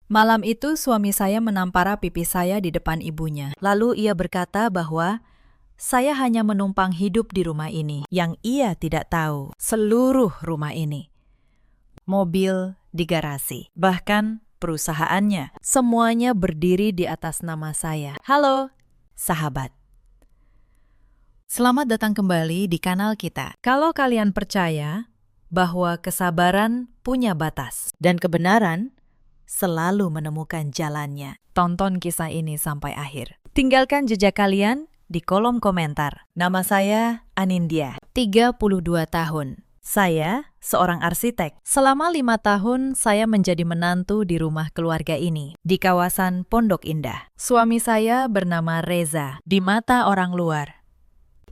Malam itu suami saya menampar pipi saya di depan ibunya. Lalu ia berkata bahwa saya hanya menumpang hidup di rumah ini. Yang ia tidak tahu, seluruh rumah ini, mobil di garasi, bahkan perusahaannya, semuanya berdiri di atas nama saya. Halo, sahabat. Selamat datang kembali di kanal kita. Kalau kalian percaya bahwa kesabaran punya batas dan kebenaran selalu menemukan jalannya, tonton kisah ini sampai akhir. Tinggalkan jejak kalian di kolom komentar. Nama saya Anindya, 32 tahun. Saya seorang arsitek. Selama 5 tahun saya menjadi menantu di rumah keluarga ini, di kawasan Pondok Indah. Suami saya bernama Reza, di mata orang luar.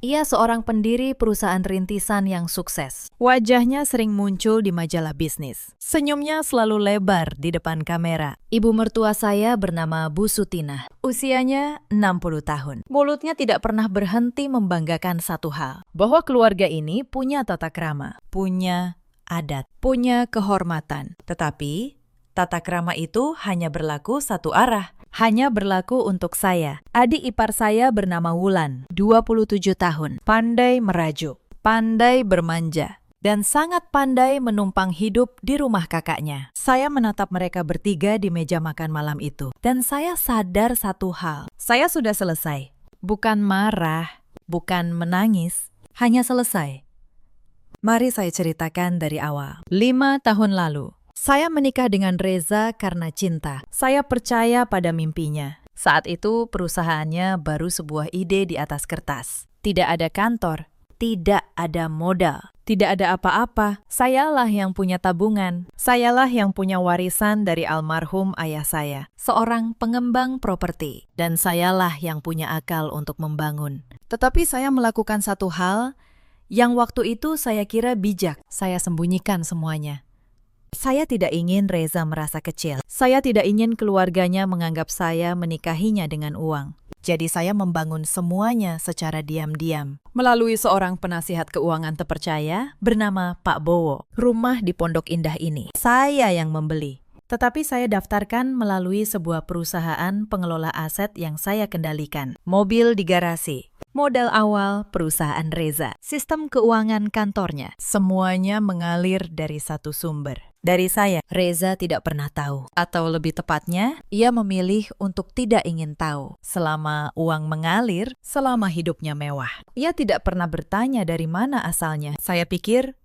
Ia seorang pendiri perusahaan rintisan yang sukses. Wajahnya sering muncul di majalah bisnis. Senyumnya selalu lebar di depan kamera. Ibu mertua saya bernama Bu Sutinah. Usianya 60 tahun. Mulutnya tidak pernah berhenti membanggakan satu hal, bahwa keluarga ini punya tata krama, punya adat, punya kehormatan. Tetapi tata krama itu hanya berlaku satu arah. Hanya berlaku untuk saya. Adik ipar saya bernama Wulan, 27 tahun. Pandai merajuk, pandai bermanja, dan sangat pandai menumpang hidup di rumah kakaknya. Saya menatap mereka bertiga di meja makan malam itu. Dan saya sadar satu hal. Saya sudah selesai. Bukan marah, bukan menangis, hanya selesai. Mari saya ceritakan dari awal. 5 tahun lalu, saya menikah dengan Reza karena cinta. Saya percaya pada mimpinya. Saat itu perusahaannya baru sebuah ide di atas kertas. Tidak ada kantor, tidak ada modal, tidak ada apa-apa. Sayalah yang punya tabungan. Sayalah yang punya warisan dari almarhum ayah saya, seorang pengembang properti. Dan sayalah yang punya akal untuk membangun. Tetapi saya melakukan satu hal yang waktu itu saya kira bijak. Saya sembunyikan semuanya. Saya tidak ingin Reza merasa kecil. Saya tidak ingin keluarganya menganggap saya menikahinya dengan uang. Jadi saya membangun semuanya secara diam-diam. Melalui seorang penasihat keuangan terpercaya bernama Pak Bowo. Rumah di Pondok Indah ini, saya yang membeli. Tetapi saya daftarkan melalui sebuah perusahaan pengelola aset yang saya kendalikan. Mobil di garasi. Modal awal perusahaan Reza. Sistem keuangan kantornya. Semuanya mengalir dari satu sumber. Dari saya. Reza tidak pernah tahu. Atau lebih tepatnya, ia memilih untuk tidak ingin tahu. Selama uang mengalir, selama hidupnya mewah. Ia tidak pernah bertanya dari mana asalnya. Saya pikir,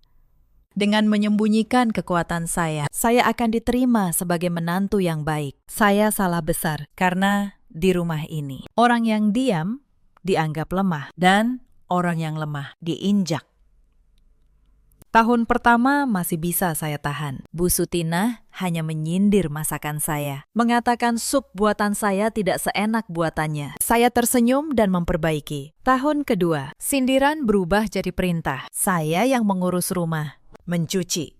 dengan menyembunyikan kekuatan saya akan diterima sebagai menantu yang baik. Saya salah besar karena di rumah ini, orang yang diam dianggap lemah dan orang yang lemah diinjak. Tahun pertama masih bisa saya tahan. Bu Sutinah hanya menyindir masakan saya, mengatakan sup buatan saya tidak seenak buatannya. Saya tersenyum dan memperbaiki. Tahun kedua, sindiran berubah jadi perintah. Saya yang mengurus rumah, mencuci,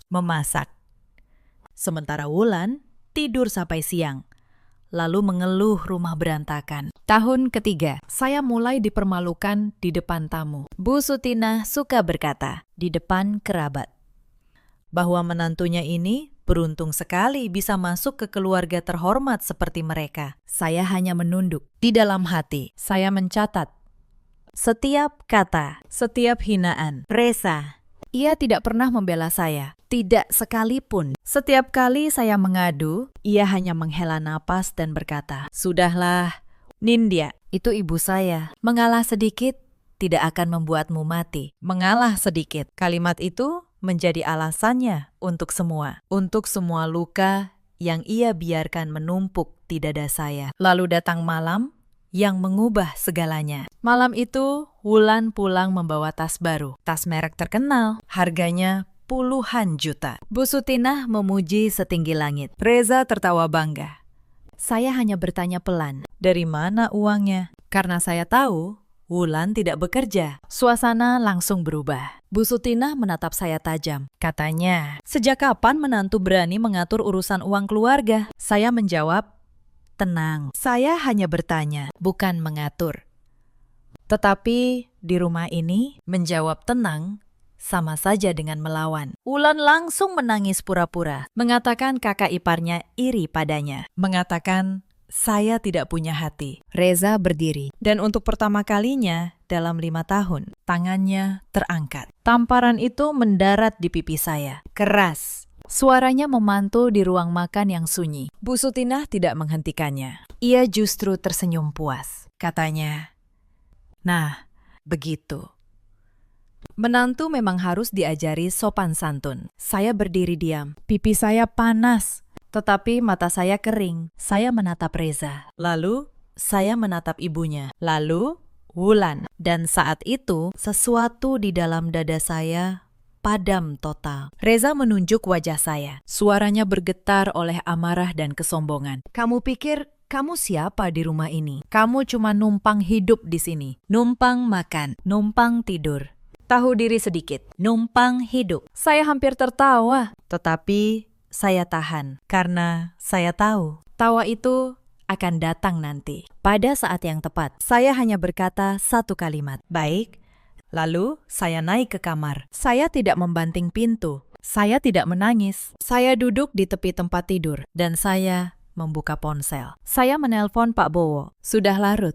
memasak. Sementara Wulan tidur sampai siang, lalu mengeluh rumah berantakan. Tahun ketiga, saya mulai dipermalukan di depan tamu. Bu Sutinah suka berkata di depan kerabat bahwa menantunya ini beruntung sekali bisa masuk ke keluarga terhormat seperti mereka. Saya hanya menunduk. Di dalam hati, saya mencatat setiap kata, setiap hinaan. Reza, ia tidak pernah membela saya. Tidak sekalipun. Setiap kali saya mengadu, ia hanya menghela napas dan berkata, "Sudahlah, Nindya, itu ibu saya. Mengalah sedikit tidak akan membuatmu mati." Mengalah sedikit. Kalimat itu menjadi alasannya untuk semua luka yang ia biarkan menumpuk di dada saya. Lalu datang malam yang mengubah segalanya. Malam itu, Wulan pulang membawa tas baru. Tas merek terkenal, harganya puluhan juta. Bu Sutinah memuji setinggi langit. Reza tertawa bangga. Saya hanya bertanya pelan, dari mana uangnya? Karena saya tahu Wulan tidak bekerja. Suasana langsung berubah. Bu Sutinah menatap saya tajam. Katanya, "Sejak kapan menantu berani mengatur urusan uang keluarga?" Saya menjawab, "Tenang, saya hanya bertanya, bukan mengatur." Tetapi di rumah ini, menjawab tenang sama saja dengan melawan. Wulan langsung menangis pura-pura, mengatakan kakak iparnya iri padanya. Mengatakan, saya tidak punya hati. Reza berdiri, dan untuk pertama kalinya dalam 5 tahun, tangannya terangkat. Tamparan itu mendarat di pipi saya. Keras. Suaranya memantul di ruang makan yang sunyi. Bu Sutinah tidak menghentikannya. Ia justru tersenyum puas. Katanya, nah, begitu. Menantu memang harus diajari sopan santun. Saya berdiri diam. Pipi saya panas, tetapi mata saya kering. Saya menatap Reza. Lalu, saya menatap ibunya. Lalu, Wulan. Dan saat itu, sesuatu di dalam dada saya padam total. Reza menunjuk wajah saya. Suaranya bergetar oleh amarah dan kesombongan. Kamu pikir kamu siapa di rumah ini? Kamu cuma numpang hidup di sini. Numpang makan, numpang tidur. Tahu diri sedikit, numpang hidup. Saya hampir tertawa, tetapi saya tahan karena saya tahu tawa itu akan datang nanti. Pada saat yang tepat, saya hanya berkata satu kalimat, baik. Lalu saya naik ke kamar. Saya tidak membanting pintu. Saya tidak menangis. Saya duduk di tepi tempat tidur dan saya membuka ponsel. Saya menelpon Pak Bowo. Sudah larut.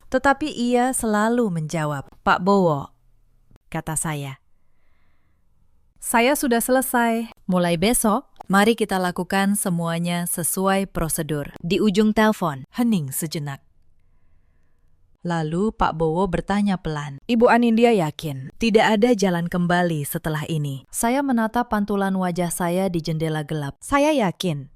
Tetapi ia selalu menjawab, Pak Bowo, kata saya. Saya sudah selesai. Mulai besok, mari kita lakukan semuanya sesuai prosedur. Di ujung telepon, hening sejenak. Lalu Pak Bowo bertanya pelan, Ibu Anindya yakin tidak ada jalan kembali setelah ini? Saya menatap pantulan wajah saya di jendela gelap. Saya yakin.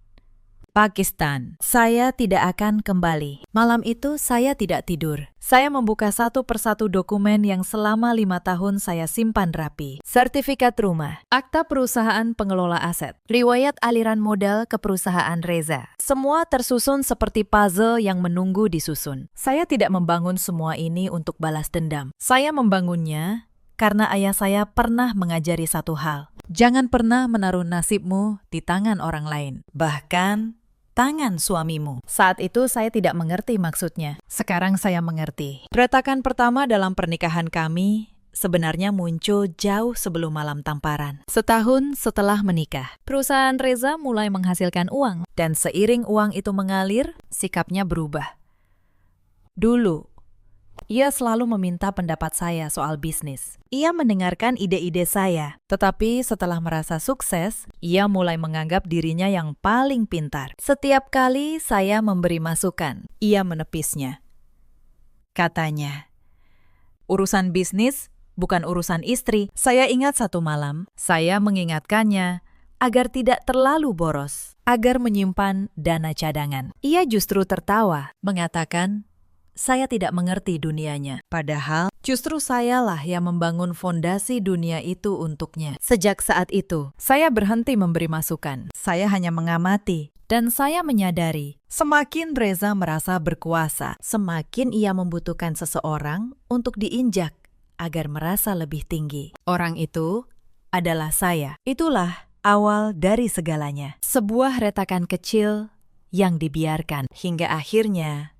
Pakistan, saya tidak akan kembali. Malam itu saya tidak tidur. Saya membuka satu persatu dokumen yang selama 5 tahun saya simpan rapi. Sertifikat rumah, akta perusahaan pengelola aset, riwayat aliran modal ke perusahaan Reza. Semua tersusun seperti puzzle yang menunggu disusun. Saya tidak membangun semua ini untuk balas dendam. Saya membangunnya karena ayah saya pernah mengajari satu hal. Jangan pernah menaruh nasibmu di tangan orang lain. Bahkan tangan suamimu. Saat itu saya tidak mengerti maksudnya. Sekarang saya mengerti. Retakan pertama dalam pernikahan kami sebenarnya muncul jauh sebelum malam tamparan. Setahun setelah menikah, perusahaan Reza mulai menghasilkan uang. Dan seiring uang itu mengalir, sikapnya berubah. Dulu, ia selalu meminta pendapat saya soal bisnis. Ia mendengarkan ide-ide saya, tetapi setelah merasa sukses, ia mulai menganggap dirinya yang paling pintar. Setiap kali saya memberi masukan, ia menepisnya. Katanya, urusan bisnis bukan urusan istri. Saya ingat satu malam, saya mengingatkannya agar tidak terlalu boros, agar menyimpan dana cadangan. Ia justru tertawa, mengatakan, saya tidak mengerti dunianya. Padahal, justru sayalah yang membangun fondasi dunia itu untuknya. Sejak saat itu, saya berhenti memberi masukan. Saya hanya mengamati. Dan saya menyadari, semakin Reza merasa berkuasa, semakin ia membutuhkan seseorang untuk diinjak agar merasa lebih tinggi. Orang itu adalah saya. Itulah awal dari segalanya. Sebuah retakan kecil yang dibiarkan hingga akhirnya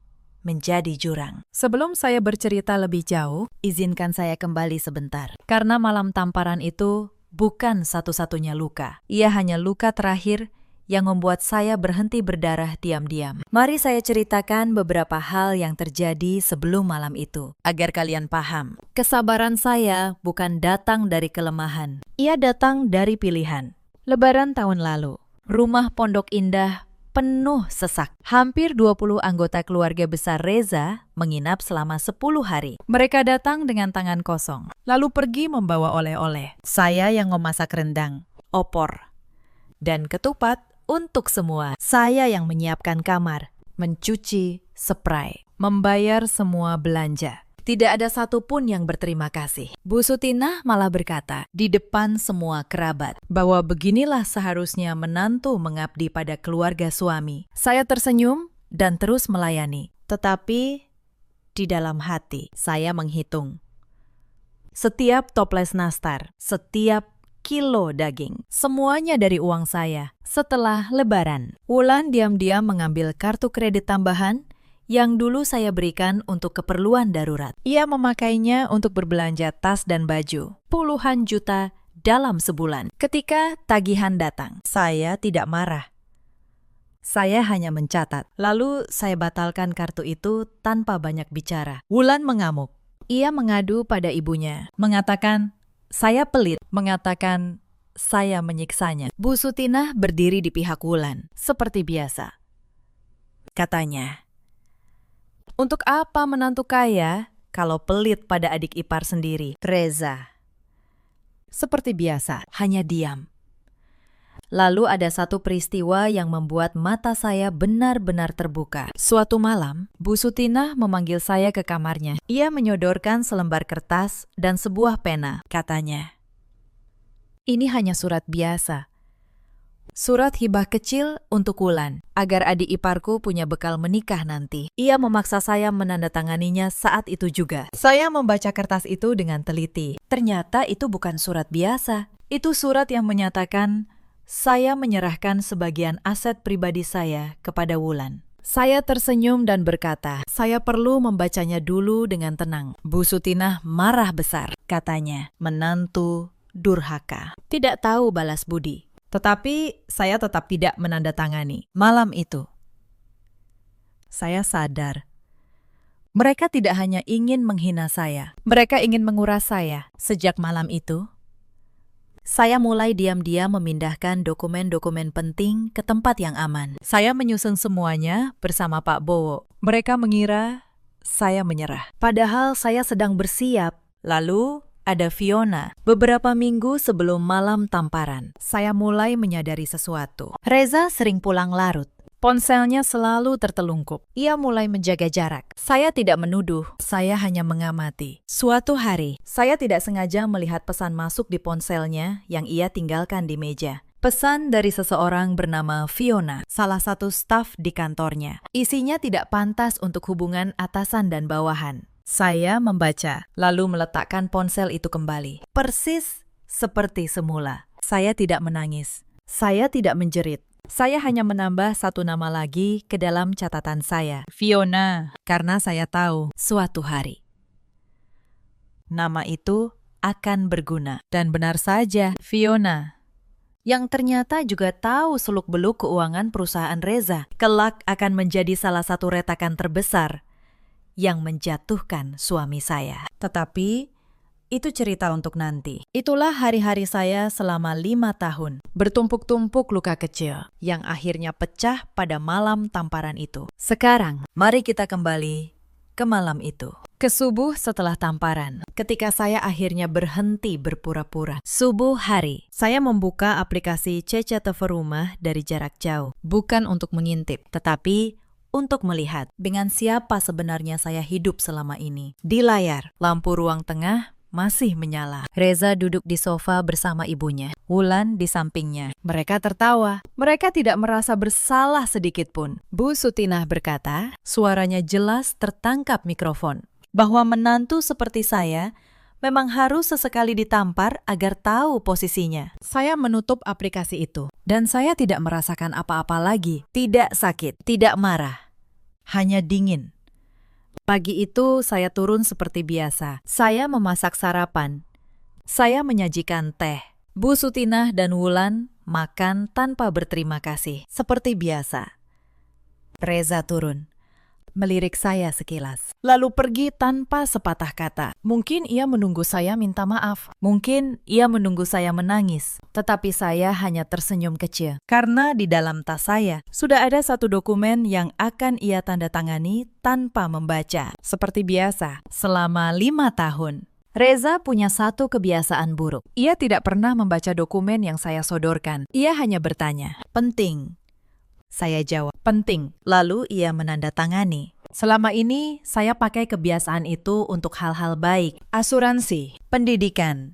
menjadi jurang. Sebelum saya bercerita lebih jauh, izinkan saya kembali sebentar. Karena malam tamparan itu bukan satu-satunya luka. Ia hanya luka terakhir yang membuat saya berhenti berdarah diam-diam. Mari saya ceritakan beberapa hal yang terjadi sebelum malam itu, agar kalian paham. Kesabaran saya bukan datang dari kelemahan. Ia datang dari pilihan. Lebaran tahun lalu, rumah Pondok Indah penuh sesak. Hampir 20 anggota keluarga besar Reza menginap selama 10 hari. Mereka datang dengan tangan kosong, lalu pergi membawa oleh-oleh. Saya yang memasak rendang, opor, dan ketupat untuk semua. Saya yang menyiapkan kamar, mencuci, spray, membayar semua belanja. Tidak ada satupun yang berterima kasih. Bu Sutinah malah berkata di depan semua kerabat bahwa beginilah seharusnya menantu mengabdi pada keluarga suami. Saya tersenyum dan terus melayani. Tetapi di dalam hati saya menghitung. Setiap toples nastar, setiap kilo daging, semuanya dari uang saya. Setelah Lebaran, Wulan diam-diam mengambil kartu kredit tambahan yang dulu saya berikan untuk keperluan darurat. Ia memakainya untuk berbelanja tas dan baju, puluhan juta dalam sebulan. Ketika tagihan datang, saya tidak marah. Saya hanya mencatat. Lalu saya batalkan kartu itu tanpa banyak bicara. Wulan mengamuk. Ia mengadu pada ibunya, mengatakan, saya pelit, mengatakan, saya menyiksanya. Bu Sutinah berdiri di pihak Wulan, seperti biasa. Katanya, untuk apa menantu kaya kalau pelit pada adik ipar sendiri? Reza, seperti biasa, hanya diam. Lalu ada satu peristiwa yang membuat mata saya benar-benar terbuka. Suatu malam, Bu Sutinah memanggil saya ke kamarnya. Ia menyodorkan selembar kertas dan sebuah pena. Katanya, ini hanya surat biasa. Surat hibah kecil untuk Wulan, agar adik iparku punya bekal menikah nanti. Ia memaksa saya menandatanganinya saat itu juga. Saya membaca kertas itu dengan teliti. Ternyata itu bukan surat biasa. Itu surat yang menyatakan saya menyerahkan sebagian aset pribadi saya kepada Wulan. Saya tersenyum dan berkata, saya perlu membacanya dulu dengan tenang. Bu Sutinah marah besar. Katanya, menantu durhaka. Tidak tahu balas budi. Tetapi saya tetap tidak menandatangani. Malam itu, saya sadar. Mereka tidak hanya ingin menghina saya. Mereka ingin menguras saya. Sejak malam itu, saya mulai diam-diam memindahkan dokumen-dokumen penting ke tempat yang aman. Saya menyusun semuanya bersama Pak Bowo. Mereka mengira saya menyerah. Padahal saya sedang bersiap. Lalu ada Fiona. Beberapa minggu sebelum malam tamparan, saya mulai menyadari sesuatu. Reza sering pulang larut. Ponselnya selalu tertelungkup. Ia mulai menjaga jarak. Saya tidak menuduh, saya hanya mengamati. Suatu hari, saya tidak sengaja melihat pesan masuk di ponselnya yang ia tinggalkan di meja. Pesan dari seseorang bernama Fiona, salah satu staf di kantornya. Isinya tidak pantas untuk hubungan atasan dan bawahan. Saya membaca, lalu meletakkan ponsel itu kembali. Persis seperti semula. Saya tidak menangis. Saya tidak menjerit. Saya hanya menambah satu nama lagi ke dalam catatan saya. Fiona, karena saya tahu suatu hari nama itu akan berguna. Dan benar saja, Fiona, yang ternyata juga tahu seluk-beluk keuangan perusahaan Reza, kelak akan menjadi salah satu retakan terbesar yang menjatuhkan suami saya. Tetapi, itu cerita untuk nanti. Itulah hari-hari saya selama 5 tahun. Bertumpuk-tumpuk luka kecil yang akhirnya pecah pada malam tamparan itu. Sekarang, mari kita kembali ke malam itu. Ke subuh setelah tamparan, ketika saya akhirnya berhenti berpura-pura. Subuh hari, saya membuka aplikasi CCTV Rumah dari jarak jauh. Bukan untuk mengintip, tetapi untuk melihat dengan siapa sebenarnya saya hidup selama ini. Di layar, lampu ruang tengah masih menyala. Reza duduk di sofa bersama ibunya. Wulan di sampingnya. Mereka tertawa. Mereka tidak merasa bersalah sedikit pun. Bu Sutinah berkata, suaranya jelas tertangkap mikrofon, bahwa menantu seperti saya memang harus sesekali ditampar agar tahu posisinya. Saya menutup aplikasi itu, dan saya tidak merasakan apa-apa lagi. Tidak sakit, tidak marah, hanya dingin. Pagi itu saya turun seperti biasa. Saya memasak sarapan. Saya menyajikan teh. Bu Sutinah dan Wulan makan tanpa berterima kasih, seperti biasa. Reza turun, melirik saya sekilas, lalu pergi tanpa sepatah kata. Mungkin ia menunggu saya minta maaf. Mungkin ia menunggu saya menangis. Tetapi saya hanya tersenyum kecil. Karena di dalam tas saya sudah ada satu dokumen yang akan ia tanda tangani tanpa membaca. Seperti biasa, selama 5 tahun. Reza punya satu kebiasaan buruk. Ia tidak pernah membaca dokumen yang saya sodorkan. Ia hanya bertanya, penting? Saya jawab, penting. Lalu ia menandatangani. Selama ini, saya pakai kebiasaan itu untuk hal-hal baik. Asuransi, pendidikan,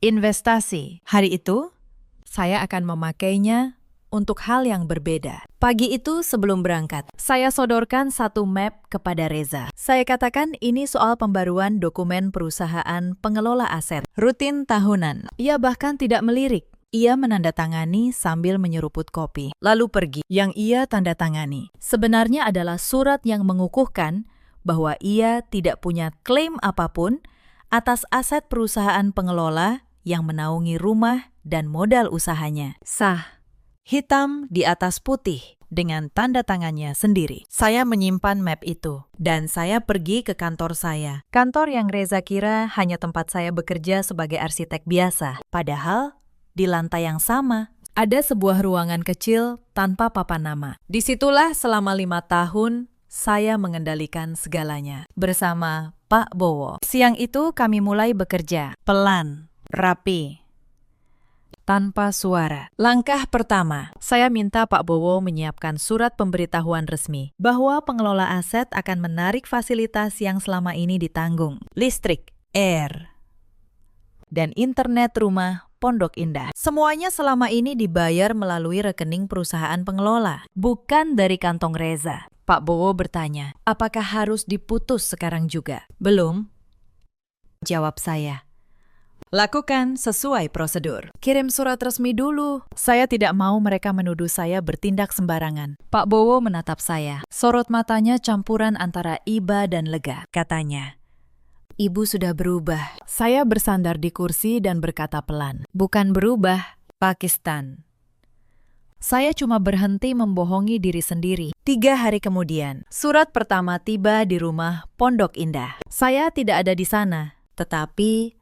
investasi. Hari itu, saya akan memakainya untuk hal yang berbeda. Pagi itu sebelum berangkat, saya sodorkan satu map kepada Reza. Saya katakan ini soal pembaruan dokumen perusahaan pengelola aset, rutin tahunan. Ia bahkan tidak melirik. Ia menandatangani sambil menyeruput kopi, lalu pergi. Yang ia tandatangani sebenarnya adalah surat yang mengukuhkan bahwa ia tidak punya klaim apapun atas aset perusahaan pengelola yang menaungi rumah dan modal usahanya. Sah, hitam di atas putih, dengan tanda tangannya sendiri. Saya menyimpan map itu, dan saya pergi ke kantor saya. Kantor yang Reza kira hanya tempat saya bekerja sebagai arsitek biasa. Padahal, di lantai yang sama, ada sebuah ruangan kecil tanpa papan nama. Disitulah selama 5 tahun, saya mengendalikan segalanya. Bersama Pak Bowo. Siang itu kami mulai bekerja. Pelan, rapi, tanpa suara. Langkah pertama, saya minta Pak Bowo menyiapkan surat pemberitahuan resmi bahwa pengelola aset akan menarik fasilitas yang selama ini ditanggung. Listrik, air, dan internet rumah Pondok Indah. Semuanya selama ini dibayar melalui rekening perusahaan pengelola, bukan dari kantong Reza. Pak Bowo bertanya, apakah harus diputus sekarang juga? Belum, jawab saya. Lakukan sesuai prosedur. Kirim surat resmi dulu. Saya tidak mau mereka menuduh saya bertindak sembarangan. Pak Bowo menatap saya. Sorot matanya campuran antara iba dan lega. Katanya, Ibu sudah berubah. Saya bersandar di kursi dan berkata pelan, bukan berubah, Pakistan. Saya cuma berhenti membohongi diri sendiri. 3 hari kemudian, surat pertama tiba di rumah Pondok Indah. Saya tidak ada di sana, tetapi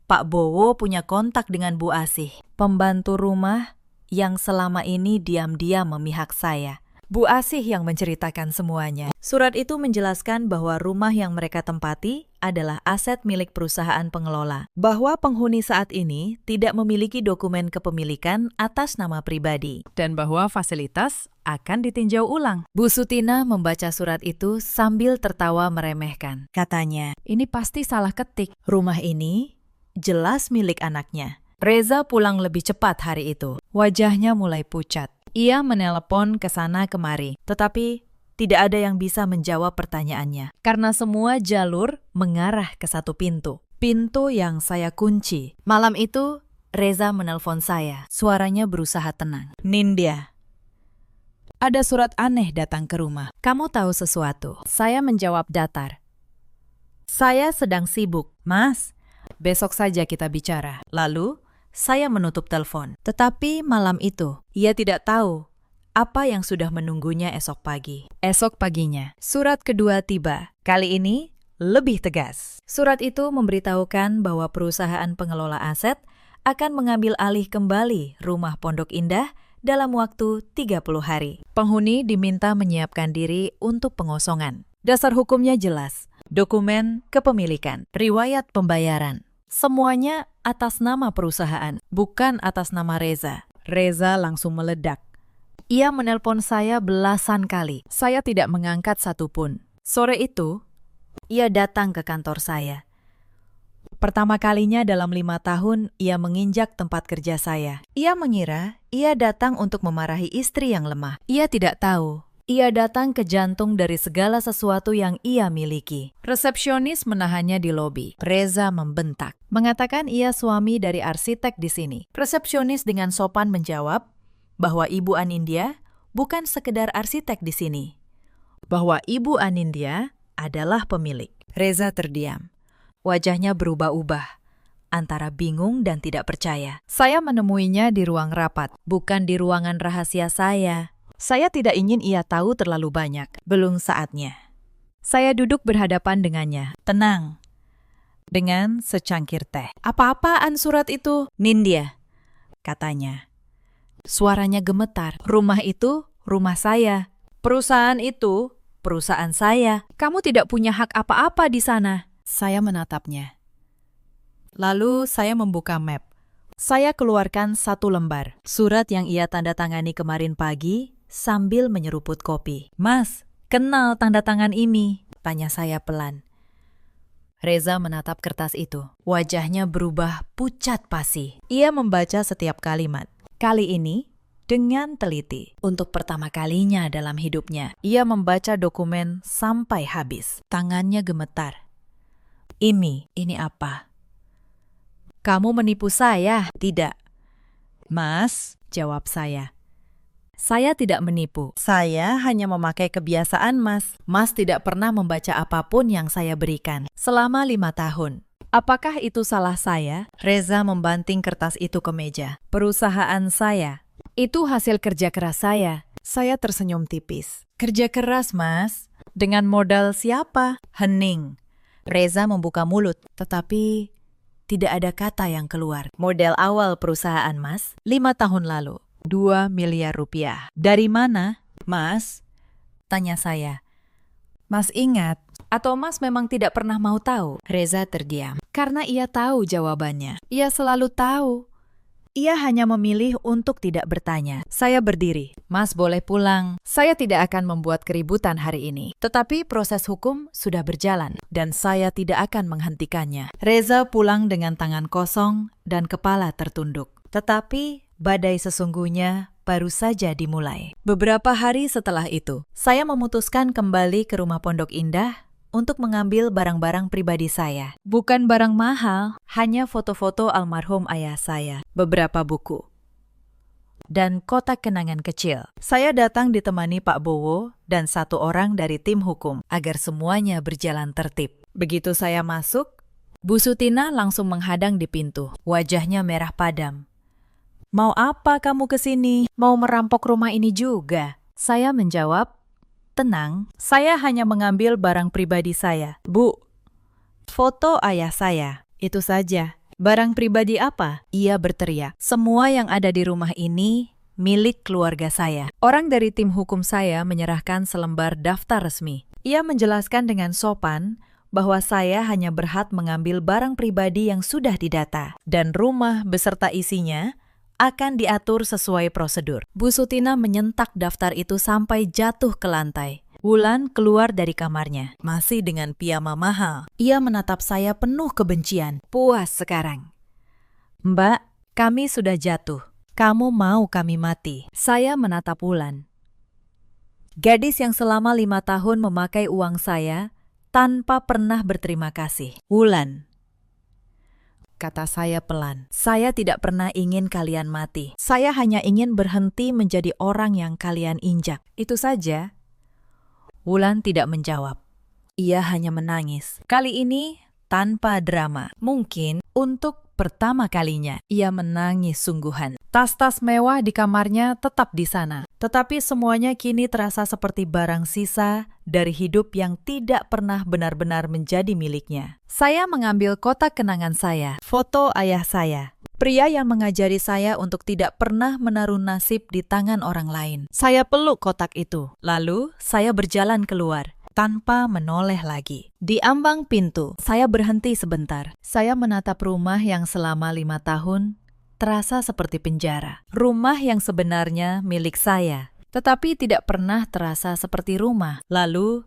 Pak Bowo punya kontak dengan Bu Asih, pembantu rumah yang selama ini diam-diam memihak saya. Bu Asih yang menceritakan semuanya. Surat itu menjelaskan bahwa rumah yang mereka tempati adalah aset milik perusahaan pengelola, bahwa penghuni saat ini tidak memiliki dokumen kepemilikan atas nama pribadi, dan bahwa fasilitas akan ditinjau ulang. Bu Sutina membaca surat itu sambil tertawa meremehkan. Katanya, ini pasti salah ketik. Rumah ini jelas milik anaknya. Reza pulang lebih cepat hari itu. Wajahnya mulai pucat. Ia menelepon ke sana kemari, tetapi tidak ada yang bisa menjawab pertanyaannya. Karena semua jalur mengarah ke satu pintu. Pintu yang saya kunci. Malam itu, Reza menelpon saya. Suaranya berusaha tenang. Nindya, ada surat aneh datang ke rumah. Kamu tahu sesuatu? Saya menjawab datar. Saya sedang sibuk. Mas, besok saja kita bicara. Lalu, saya menutup telepon. Tetapi malam itu, ia tidak tahu apa yang sudah menunggunya esok pagi. Esok paginya, surat kedua tiba. Kali ini, lebih tegas. Surat itu memberitahukan bahwa perusahaan pengelola aset akan mengambil alih kembali rumah Pondok Indah dalam waktu 30 hari. Penghuni diminta menyiapkan diri untuk pengosongan. Dasar hukumnya jelas. Dokumen kepemilikan, riwayat pembayaran. Semuanya atas nama perusahaan, bukan atas nama Reza. Reza langsung meledak. Ia menelpon saya belasan kali. Saya tidak mengangkat satupun. Sore itu, ia datang ke kantor saya. Pertama kalinya dalam 5 tahun, ia menginjak tempat kerja saya. Ia mengira ia datang untuk memarahi istri yang lemah. Ia tidak tahu. Ia datang ke jantung dari segala sesuatu yang ia miliki. Resepsionis menahannya di lobi. Reza membentak, mengatakan ia suami dari arsitek di sini. Resepsionis dengan sopan menjawab bahwa Ibu Anindya bukan sekedar arsitek di sini, bahwa Ibu Anindya adalah pemilik. Reza terdiam. Wajahnya berubah-ubah, antara bingung dan tidak percaya. Saya menemuinya di ruang rapat, bukan di ruangan rahasia saya. Saya tidak ingin ia tahu terlalu banyak. Belum saatnya. Saya duduk berhadapan dengannya. Tenang. Dengan secangkir teh. Apa-apaan surat itu? Nindya, katanya. Suaranya gemetar. Rumah itu rumah saya. Perusahaan itu perusahaan saya. Kamu tidak punya hak apa-apa di sana. Saya menatapnya. Lalu saya membuka map. Saya keluarkan 1 lembar. Surat yang ia tanda tangani kemarin pagi sambil menyeruput kopi. Mas, kenal tanda tangan ini? Tanya saya pelan. Reza menatap kertas itu. Wajahnya berubah pucat pasi. Ia membaca setiap kalimat. Kali ini, dengan teliti. Untuk pertama kalinya dalam hidupnya, ia membaca dokumen sampai habis. Tangannya gemetar. Ini apa? Kamu menipu saya? Tidak. Mas, jawab saya. Saya tidak menipu. Saya hanya memakai kebiasaan, Mas. Mas tidak pernah membaca apapun yang saya berikan selama 5 tahun. Apakah itu salah saya? Reza membanting kertas itu ke meja. Perusahaan saya. Itu hasil kerja keras saya. Saya tersenyum tipis. Kerja keras, Mas? Dengan modal siapa? Hening. Reza membuka mulut. Tetapi tidak ada kata yang keluar. Model awal perusahaan, Mas, 5 tahun lalu. 2 miliar rupiah. Dari mana? Mas, tanya saya. Mas ingat, atau Mas memang tidak pernah mau tahu? Reza terdiam. Karena ia tahu jawabannya. Ia selalu tahu. Ia hanya memilih untuk tidak bertanya. Saya berdiri. Mas boleh pulang. Saya tidak akan membuat keributan hari ini. Tetapi proses hukum sudah berjalan. Dan saya tidak akan menghentikannya. Reza pulang dengan tangan kosong dan kepala tertunduk. Tetapi badai sesungguhnya baru saja dimulai. Beberapa hari setelah itu, saya memutuskan kembali ke rumah Pondok Indah untuk mengambil barang-barang pribadi saya. Bukan barang mahal, hanya foto-foto almarhum ayah saya, beberapa buku, dan kotak kenangan kecil. Saya datang ditemani Pak Bowo dan 1 orang dari tim hukum agar semuanya berjalan tertib. Begitu saya masuk, Bu Sutina langsung menghadang di pintu. Wajahnya merah padam. Mau apa kamu ke sini? Mau merampok rumah ini juga? Saya menjawab, tenang, saya hanya mengambil barang pribadi saya. Bu, foto ayah saya, itu saja. Barang pribadi apa? Ia berteriak. Semua yang ada di rumah ini milik keluarga saya. Orang dari tim hukum saya menyerahkan selembar daftar resmi. Ia menjelaskan dengan sopan bahwa saya hanya berhak mengambil barang pribadi yang sudah didata. Dan rumah beserta isinya akan diatur sesuai prosedur. Bu Sutina menyentak daftar itu sampai jatuh ke lantai. Wulan keluar dari kamarnya, masih dengan piyama mahal. Ia menatap saya penuh kebencian. Puas sekarang. Mbak, kami sudah jatuh. Kamu mau kami mati? Saya menatap Wulan. Gadis yang selama 5 tahun memakai uang saya tanpa pernah berterima kasih. Wulan, kata saya pelan. Saya tidak pernah ingin kalian mati. Saya hanya ingin berhenti menjadi orang yang kalian injak. Itu saja. Wulan tidak menjawab. Ia hanya menangis. Kali ini tanpa drama. Mungkin untuk pertama kalinya ia menangis sungguhan. Tas-tas mewah di kamarnya tetap di sana. Tetapi semuanya kini terasa seperti barang sisa dari hidup yang tidak pernah benar-benar menjadi miliknya. Saya mengambil kotak kenangan saya, foto ayah saya. Pria yang mengajari saya untuk tidak pernah menaruh nasib di tangan orang lain. Saya peluk kotak itu. Lalu saya berjalan keluar tanpa menoleh lagi. Di ambang pintu, saya berhenti sebentar. Saya menatap rumah yang selama 5 tahun terasa seperti penjara. Rumah yang sebenarnya milik saya, tetapi tidak pernah terasa seperti rumah. Lalu,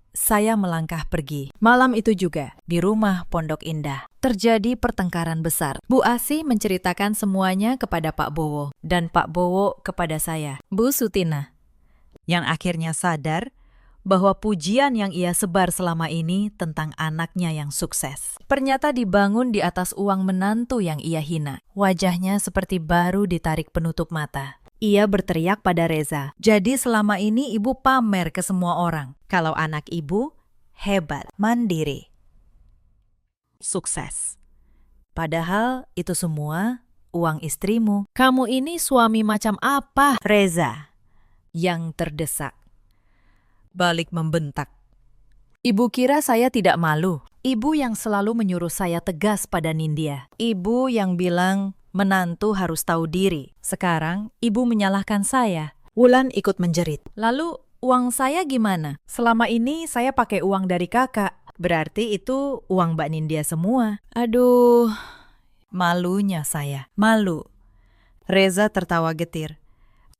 saya melangkah pergi. Malam itu juga, di rumah Pondok Indah, terjadi pertengkaran besar. Bu Asi menceritakan semuanya kepada Pak Bowo, dan Pak Bowo kepada saya. Bu Sutina, yang akhirnya sadar bahwa pujian yang ia sebar selama ini tentang anaknya yang sukses ternyata dibangun di atas uang menantu yang ia hina. Wajahnya seperti baru ditarik penutup mata. Ia berteriak pada Reza, jadi selama ini ibu pamer ke semua orang kalau anak ibu hebat, mandiri, sukses. Padahal itu semua uang istrimu. Kamu ini suami macam apa, Reza? Yang terdesak balik membentak. Ibu kira saya tidak malu. Ibu yang selalu menyuruh saya tegas pada Nindya. Ibu yang bilang menantu harus tahu diri. Sekarang ibu menyalahkan saya. Wulan ikut menjerit. Lalu uang saya gimana? Selama ini saya pakai uang dari kakak. Berarti itu uang Mbak Nindya semua. Aduh, malunya saya. Malu. Reza tertawa getir.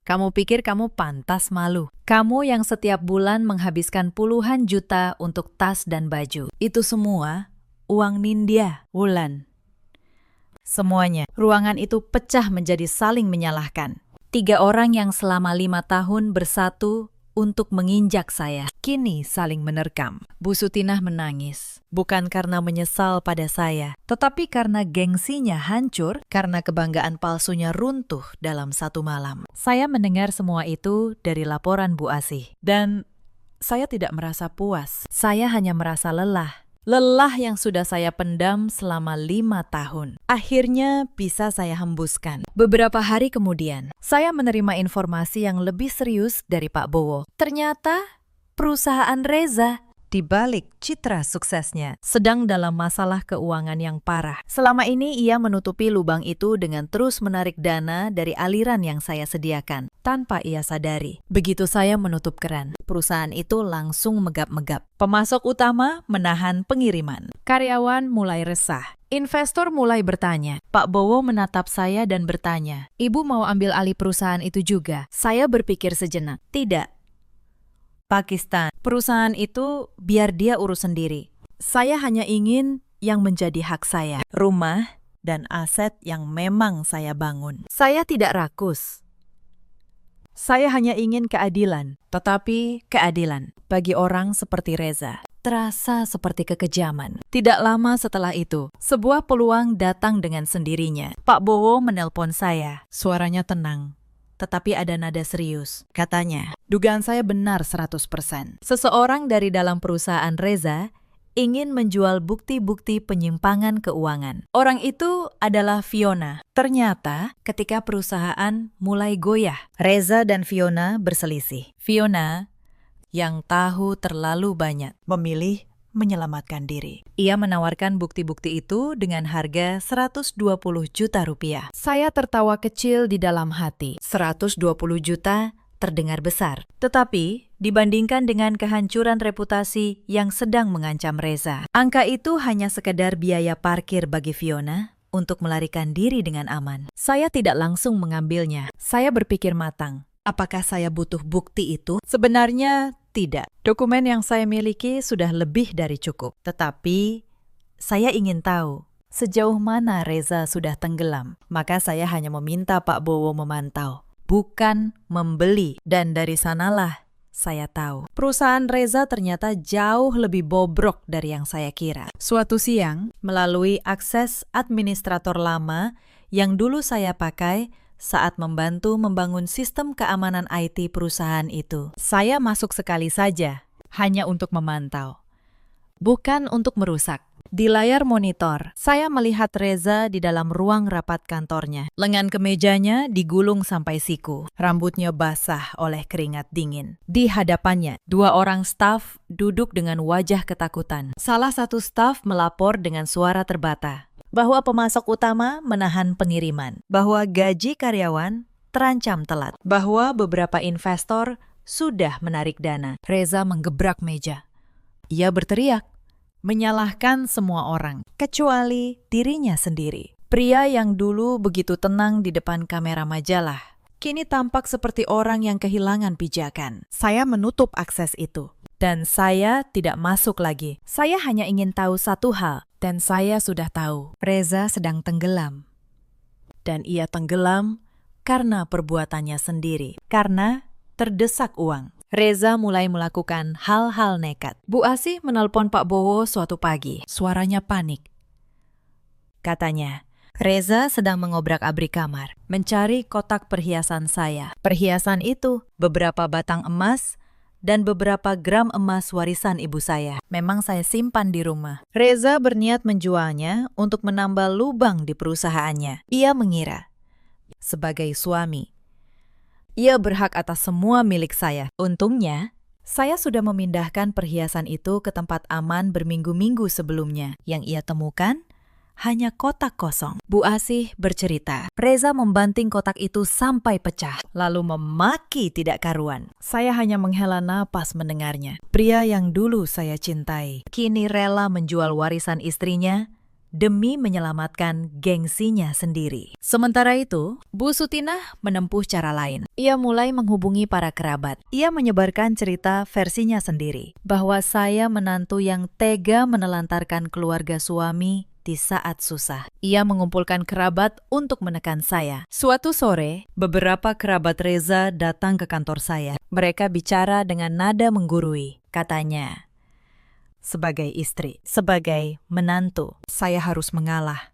Kamu pikir kamu pantas malu? Kamu yang setiap bulan menghabiskan puluhan juta untuk tas dan baju. Itu semua uang Nindya, Wulan. Semuanya. Ruangan itu pecah menjadi saling menyalahkan. 3 orang yang selama 5 tahun bersatu untuk menginjak saya. Kini saling menerkam. Bu Sutinah menangis. Bukan karena menyesal pada saya, tetapi karena gengsinya hancur, karena kebanggaan palsunya runtuh dalam satu malam. Saya mendengar semua itu dari laporan Bu Asih. Dan saya tidak merasa puas. Saya hanya merasa lelah. Lelah yang sudah saya pendam selama 5 tahun. Akhirnya bisa saya hembuskan. Beberapa hari kemudian, saya menerima informasi yang lebih serius dari Pak Bowo. Ternyata perusahaan Reza, di balik citra suksesnya, sedang dalam masalah keuangan yang parah. Selama ini ia menutupi lubang itu dengan terus menarik dana dari aliran yang saya sediakan, tanpa ia sadari. Begitu saya menutup keran, perusahaan itu langsung megap-megap. Pemasok utama menahan pengiriman. Karyawan mulai resah. Investor mulai bertanya. Pak Bowo menatap saya dan bertanya, "Ibu mau ambil alih perusahaan itu juga?" Saya berpikir sejenak. Tidak. Pakistan, perusahaan itu biar dia urus sendiri. Saya hanya ingin yang menjadi hak saya. Rumah dan aset yang memang saya bangun. Saya tidak rakus. Saya hanya ingin keadilan, tetapi keadilan bagi orang seperti Reza terasa seperti kekejaman. Tidak lama setelah itu, sebuah peluang datang dengan sendirinya. Pak Bowo menelpon saya. Suaranya tenang, tetapi ada nada serius. Katanya, dugaan saya benar 100%. Seseorang dari dalam perusahaan Reza ingin menjual bukti-bukti penyimpangan keuangan. Orang itu adalah Fiona. Ternyata ketika perusahaan mulai goyah, Reza dan Fiona berselisih. Fiona yang tahu terlalu banyak memilih menyelamatkan diri. Ia menawarkan bukti-bukti itu dengan harga 120 juta rupiah. Saya tertawa kecil di dalam hati. 120 juta terdengar besar. Tetapi dibandingkan dengan kehancuran reputasi yang sedang mengancam Reza, angka itu hanya sekedar biaya parkir bagi Fiona untuk melarikan diri dengan aman. Saya tidak langsung mengambilnya. Saya berpikir matang. Apakah saya butuh bukti itu? Sebenarnya tidak. Dokumen yang saya miliki sudah lebih dari cukup. Tetapi saya ingin tahu sejauh mana Reza sudah tenggelam. Maka saya hanya meminta Pak Bowo memantau, bukan membeli. Dan dari sanalah saya tahu perusahaan Reza ternyata jauh lebih bobrok dari yang saya kira. Suatu siang, melalui akses administrator lama yang dulu saya pakai saat membantu membangun sistem keamanan IT perusahaan itu, saya masuk sekali saja, hanya untuk memantau, bukan untuk merusak. Di layar monitor, saya melihat Reza di dalam ruang rapat kantornya. Lengan kemejanya digulung sampai siku. Rambutnya basah oleh keringat dingin. Di hadapannya, 2 orang staf duduk dengan wajah ketakutan. Salah satu staf melapor dengan suara terbata bahwa pemasok utama menahan pengiriman, bahwa gaji karyawan terancam telat, bahwa beberapa investor sudah menarik dana. Reza menggebrak meja. Ia berteriak, menyalahkan semua orang, kecuali dirinya sendiri. Pria yang dulu begitu tenang di depan kamera majalah, kini tampak seperti orang yang kehilangan pijakan. Saya menutup akses itu. Dan saya tidak masuk lagi. Saya hanya ingin tahu satu hal, dan saya sudah tahu. Reza sedang tenggelam. Dan ia tenggelam karena perbuatannya sendiri. Karena terdesak uang. Reza mulai melakukan hal-hal nekat. Bu Asih menelpon Pak Bowo suatu pagi. Suaranya panik. Katanya, Reza sedang mengobrak-abrik kamar, mencari kotak perhiasan saya. Perhiasan itu, beberapa batang emas, dan beberapa gram emas warisan ibu saya. Memang saya simpan di rumah. Reza berniat menjualnya untuk menambah lubang di perusahaannya. Ia mengira, sebagai suami, ia berhak atas semua milik saya. Untungnya, saya sudah memindahkan perhiasan itu ke tempat aman berminggu-minggu sebelumnya. Yang ia temukan hanya kotak kosong. Bu Asih bercerita, Reza membanting kotak itu sampai pecah, lalu memaki tidak karuan. Saya hanya menghela napas mendengarnya. Pria yang dulu saya cintai, kini rela menjual warisan istrinya demi menyelamatkan gengsinya sendiri. Sementara itu, Bu Sutinah menempuh cara lain. Ia mulai menghubungi para kerabat. Ia menyebarkan cerita versinya sendiri, bahwa saya menantu yang tega menelantarkan keluarga suami di saat susah. Ia mengumpulkan kerabat untuk menekan saya. Suatu sore, beberapa kerabat Reza datang ke kantor saya. Mereka bicara dengan nada menggurui. Katanya, sebagai istri, sebagai menantu, saya harus mengalah.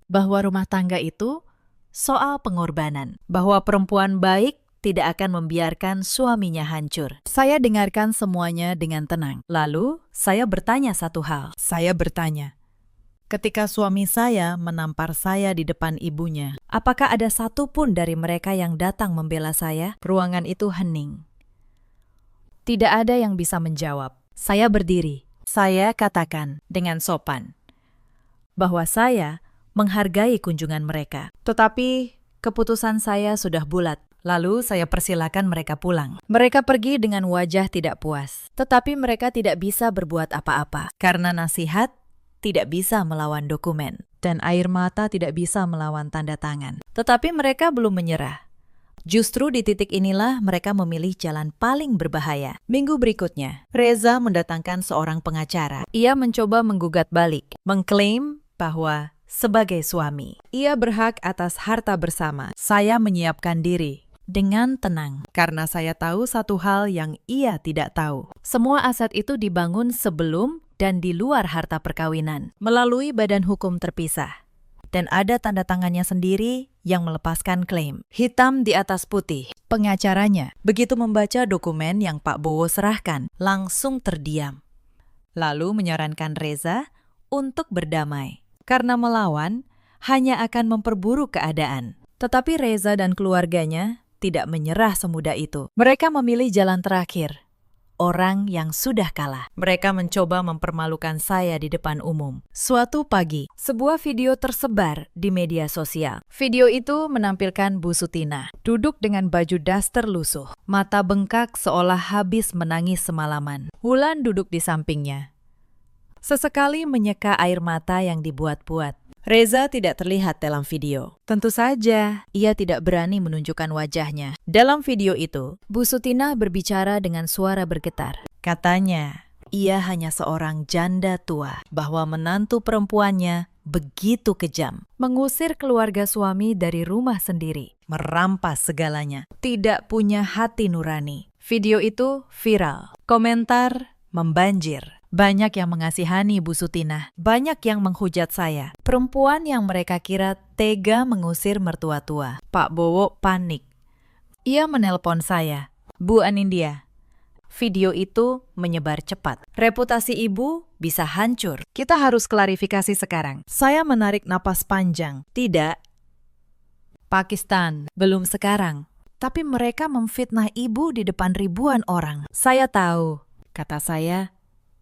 Bahwa rumah tangga itu soal pengorbanan. Bahwa perempuan baik tidak akan membiarkan suaminya hancur. Saya dengarkan semuanya dengan tenang. Lalu, saya bertanya satu hal. Saya bertanya, ketika suami saya menampar saya di depan ibunya, apakah ada satupun dari mereka yang datang membela saya? Ruangan itu hening. Tidak ada yang bisa menjawab. Saya berdiri. Saya katakan dengan sopan bahwa saya menghargai kunjungan mereka. Tetapi keputusan saya sudah bulat. Lalu saya persilakan mereka pulang. Mereka pergi dengan wajah tidak puas. Tetapi mereka tidak bisa berbuat apa-apa. Karena nasihat tidak bisa melawan dokumen. Dan air mata tidak bisa melawan tanda tangan. Tetapi mereka belum menyerah. Justru di titik inilah mereka memilih jalan paling berbahaya. Minggu berikutnya, Reza mendatangkan seorang pengacara. Ia mencoba menggugat balik. Mengklaim bahwa sebagai suami, ia berhak atas harta bersama. Saya menyiapkan diri dengan tenang, karena saya tahu satu hal yang ia tidak tahu. Semua aset itu dibangun sebelum dan di luar harta perkawinan, melalui badan hukum terpisah. Dan ada tanda tangannya sendiri yang melepaskan klaim. Hitam di atas putih. Pengacaranya, begitu membaca dokumen yang Pak Bowo serahkan, langsung terdiam. Lalu menyarankan Reza untuk berdamai. Karena melawan hanya akan memperburuk keadaan. Tetapi Reza dan keluarganya tidak menyerah semudah itu. Mereka memilih jalan terakhir. Orang yang sudah kalah. Mereka mencoba mempermalukan saya di depan umum. Suatu pagi, sebuah video tersebar di media sosial. Video itu menampilkan Bu Sutina duduk dengan baju daster lusuh. Mata bengkak seolah habis menangis semalaman. Wulan duduk di sampingnya. Sesekali menyeka air mata yang dibuat-buat. Reza tidak terlihat dalam video. Tentu saja, ia tidak berani menunjukkan wajahnya. Dalam video itu, Bu Sutina berbicara dengan suara bergetar. Katanya, ia hanya seorang janda tua, bahwa menantu perempuannya begitu kejam. Mengusir keluarga suami dari rumah sendiri. Merampas segalanya. Tidak punya hati nurani. Video itu viral. Komentar membanjir. Banyak yang mengasihani Bu Sutina, banyak yang menghujat saya. Perempuan yang mereka kira tega mengusir mertua tua. Pak Bowo panik. Ia menelpon saya. Bu Anindya, video itu menyebar cepat. Reputasi ibu bisa hancur. Kita harus klarifikasi sekarang. Saya menarik napas panjang. Tidak. Pakistan, belum sekarang. Tapi mereka memfitnah ibu di depan ribuan orang. Saya tahu, kata saya.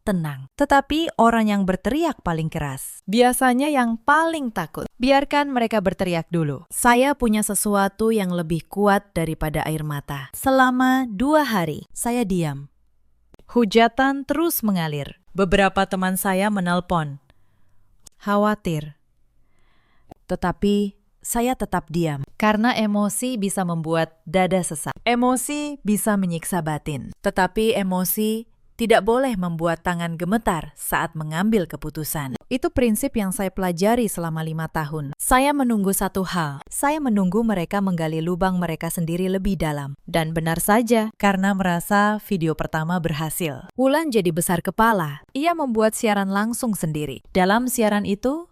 Tenang. Tetapi orang yang berteriak paling keras, biasanya yang paling takut. Biarkan mereka berteriak dulu. Saya punya sesuatu yang lebih kuat daripada air mata. Selama 2 hari, saya diam. Hujatan terus mengalir. Beberapa teman saya menelpon. Khawatir. Tetapi saya tetap diam. Karena emosi bisa membuat dada sesak. Emosi bisa menyiksa batin. Tetapi emosi tidak boleh membuat tangan gemetar saat mengambil keputusan. Itu prinsip yang saya pelajari selama 5 tahun. Saya menunggu satu hal. Saya menunggu mereka menggali lubang mereka sendiri lebih dalam. Dan benar saja, karena merasa video pertama berhasil. Wulan jadi besar kepala. Ia membuat siaran langsung sendiri. Dalam siaran itu,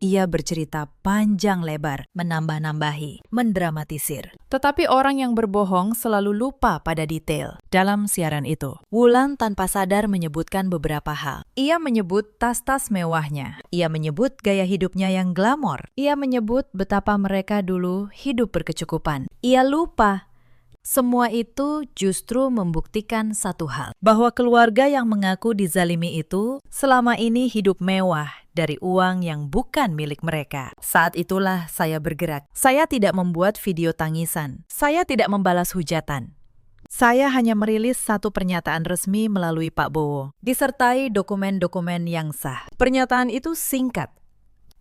ia bercerita panjang lebar, menambah-nambahi, mendramatisir. Tetapi orang yang berbohong selalu lupa pada detail. Dalam siaran itu, Wulan tanpa sadar menyebutkan beberapa hal. Ia menyebut tas-tas mewahnya. Ia menyebut gaya hidupnya yang glamor. Ia menyebut betapa mereka dulu hidup berkecukupan. Ia lupa. Semua itu justru membuktikan satu hal, bahwa keluarga yang mengaku dizalimi itu selama ini hidup mewah dari uang yang bukan milik mereka. Saat itulah saya bergerak. Saya tidak membuat video tangisan. Saya tidak membalas hujatan. Saya hanya merilis satu pernyataan resmi melalui Pak Bowo, disertai dokumen-dokumen yang sah. Pernyataan itu singkat,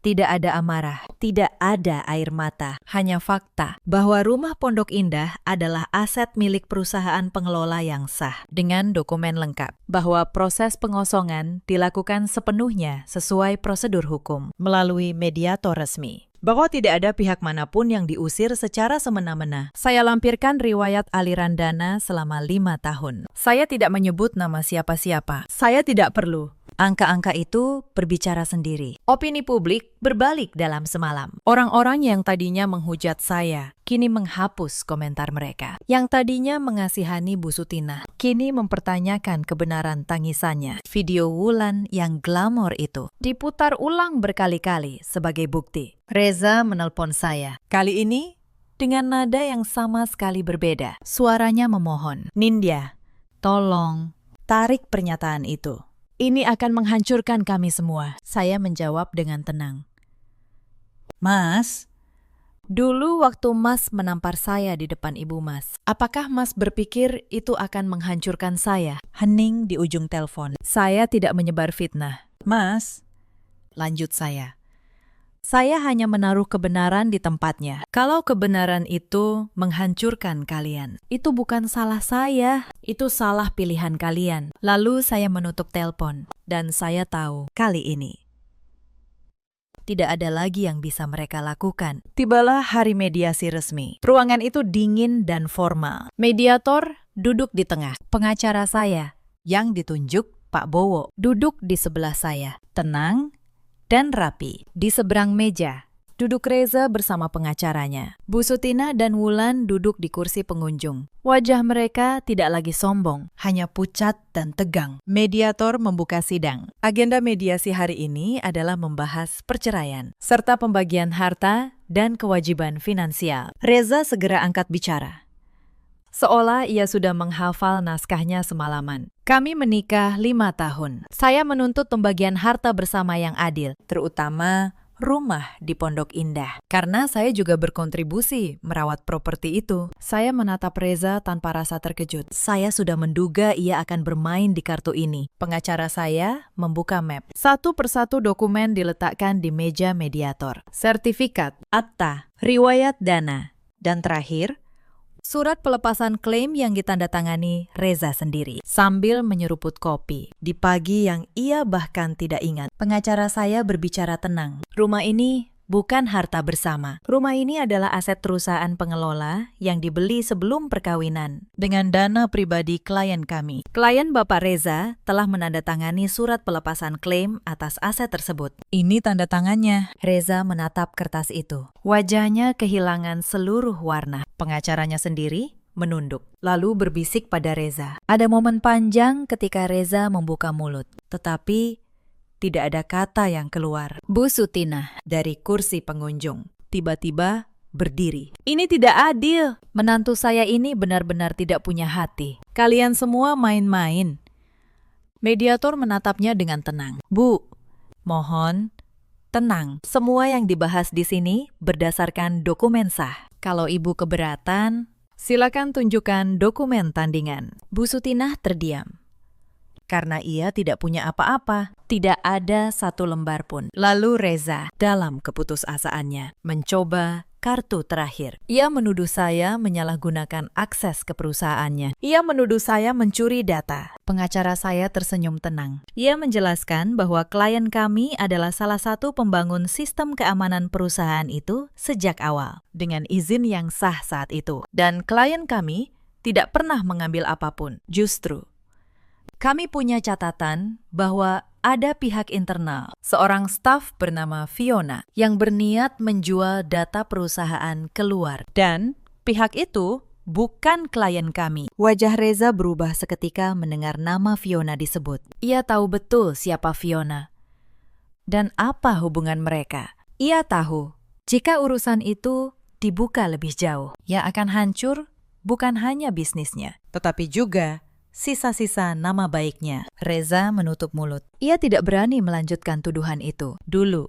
Tidak ada amarah, tidak ada air mata, hanya fakta bahwa rumah Pondok Indah adalah aset milik perusahaan pengelola yang sah dengan dokumen lengkap, bahwa proses pengosongan dilakukan sepenuhnya sesuai prosedur hukum melalui mediator resmi, bahwa tidak ada pihak manapun yang diusir secara semena-mena. Saya lampirkan riwayat aliran dana selama 5 tahun. Saya tidak menyebut nama siapa-siapa. Saya tidak perlu. Angka-angka itu berbicara sendiri. Opini publik berbalik dalam semalam. Orang-orang yang tadinya menghujat saya, kini menghapus komentar mereka. Yang tadinya mengasihani Bu Sutinah, kini mempertanyakan kebenaran tangisannya. Video Wulan yang glamor itu diputar ulang berkali-kali sebagai bukti. Reza menelpon saya. Kali ini dengan nada yang sama sekali berbeda. Suaranya memohon. Nindya, tolong tarik pernyataan itu. Ini akan menghancurkan kami semua. Saya menjawab dengan tenang. Mas, dulu waktu Mas menampar saya di depan Ibu Mas, apakah Mas berpikir itu akan menghancurkan saya? Hening di ujung telepon. Saya tidak menyebar fitnah. Mas, lanjut saya hanya menaruh kebenaran di tempatnya. Kalau kebenaran itu menghancurkan kalian, itu bukan salah saya, itu salah pilihan kalian. Lalu saya menutup telepon, dan saya tahu kali ini tidak ada lagi yang bisa mereka lakukan. Tibalah hari mediasi resmi. Ruangan itu dingin dan formal. Mediator duduk di tengah. Pengacara saya, yang ditunjuk Pak Bowo, duduk di sebelah saya. Tenang dan rapi. Di seberang meja, duduk Reza bersama pengacaranya. Bu Sutinah dan Wulan duduk di kursi pengunjung. Wajah mereka tidak lagi sombong, hanya pucat dan tegang. Mediator membuka sidang. Agenda mediasi hari ini adalah membahas perceraian, serta pembagian harta dan kewajiban finansial. Reza segera angkat bicara, seolah ia sudah menghafal naskahnya semalaman. Kami menikah 5 tahun. Saya menuntut pembagian harta bersama yang adil, terutama rumah di Pondok Indah. Karena saya juga berkontribusi merawat properti itu. Saya menatap Reza tanpa rasa terkejut. Saya sudah menduga ia akan bermain di kartu ini. Pengacara saya membuka map. Satu persatu dokumen diletakkan di meja mediator. Sertifikat, akta, riwayat dana, dan terakhir, surat pelepasan klaim yang ditandatangani Reza sendiri sambil menyeruput kopi. Di pagi yang ia bahkan tidak ingat, pengacara saya berbicara tenang. Rumah ini bukan harta bersama. Rumah ini adalah aset perusahaan pengelola yang dibeli sebelum perkawinan dengan dana pribadi klien kami. Klien Bapak Reza telah menandatangani surat pelepasan klaim atas aset tersebut. Ini tanda tangannya. Reza menatap kertas itu. Wajahnya kehilangan seluruh warna. Pengacaranya sendiri menunduk, lalu berbisik pada Reza. Ada momen panjang ketika Reza membuka mulut, tetapi tidak ada kata yang keluar. Bu Sutinah dari kursi pengunjung tiba-tiba berdiri. Ini tidak adil. Menantu saya ini benar-benar tidak punya hati. Kalian semua main-main. Mediator menatapnya dengan tenang. Bu, mohon tenang. Semua yang dibahas di sini berdasarkan dokumen sah. Kalau Ibu keberatan, silakan tunjukkan dokumen tandingan. Bu Sutinah terdiam. Karena ia tidak punya apa-apa, tidak ada satu lembar pun. Lalu Reza, dalam keputusasaannya, mencoba kartu terakhir. Ia menuduh saya menyalahgunakan akses ke perusahaannya. Ia menuduh saya mencuri data. Pengacara saya tersenyum tenang. Ia menjelaskan bahwa klien kami adalah salah satu pembangun sistem keamanan perusahaan itu sejak awal, dengan izin yang sah saat itu. Dan klien kami tidak pernah mengambil apapun. Justru, kami punya catatan bahwa ada pihak internal, seorang staf bernama Fiona, yang berniat menjual data perusahaan keluar. Dan pihak itu bukan klien kami. Wajah Reza berubah seketika mendengar nama Fiona disebut. Ia tahu betul siapa Fiona dan apa hubungan mereka. Ia tahu jika urusan itu dibuka lebih jauh, ia akan hancur bukan hanya bisnisnya, tetapi juga sisa-sisa nama baiknya. Reza menutup mulut. Ia tidak berani melanjutkan tuduhan itu. Dulu,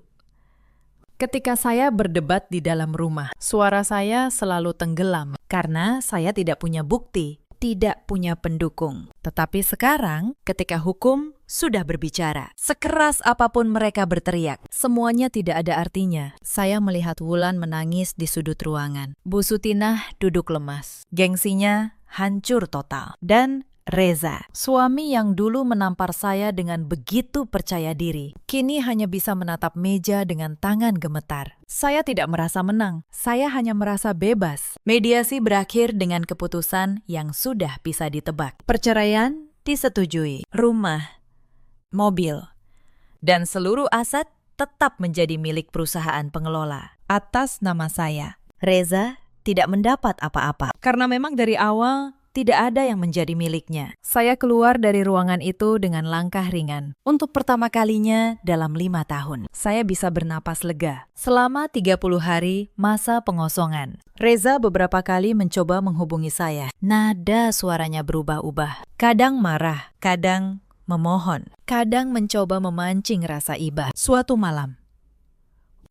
ketika saya berdebat di dalam rumah, suara saya selalu tenggelam karena saya tidak punya bukti, tidak punya pendukung. Tetapi sekarang, ketika hukum sudah berbicara, sekeras apapun mereka berteriak, semuanya tidak ada artinya. Saya melihat Wulan menangis di sudut ruangan. Bu Sutinah duduk lemas. Gengsinya hancur total. Dan Reza, suami yang dulu menampar saya dengan begitu percaya diri, kini hanya bisa menatap meja dengan tangan gemetar. Saya tidak merasa menang, saya hanya merasa bebas. Mediasi berakhir dengan keputusan yang sudah bisa ditebak. Perceraian disetujui, rumah, mobil, dan seluruh aset tetap menjadi milik perusahaan pengelola atas nama saya. Reza tidak mendapat apa-apa karena memang dari awal tidak ada yang menjadi miliknya. Saya keluar dari ruangan itu dengan langkah ringan. Untuk pertama kalinya dalam 5 tahun, saya bisa bernapas lega. Selama 30 hari masa pengosongan, Reza beberapa kali mencoba menghubungi saya. Nada suaranya berubah-ubah. Kadang marah, kadang memohon, kadang mencoba memancing rasa iba. Suatu malam,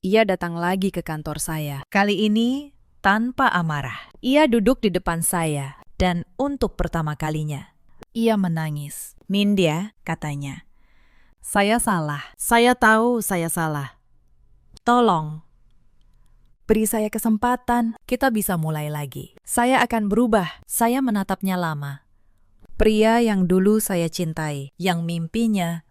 ia datang lagi ke kantor saya. Kali ini tanpa amarah. Ia duduk di depan saya. Dan untuk pertama kalinya, ia menangis. Mindya, katanya, saya salah. Saya tahu saya salah. Tolong, beri saya kesempatan. Kita bisa mulai lagi. Saya akan berubah. Saya menatapnya lama. Pria yang dulu saya cintai, yang mimpinya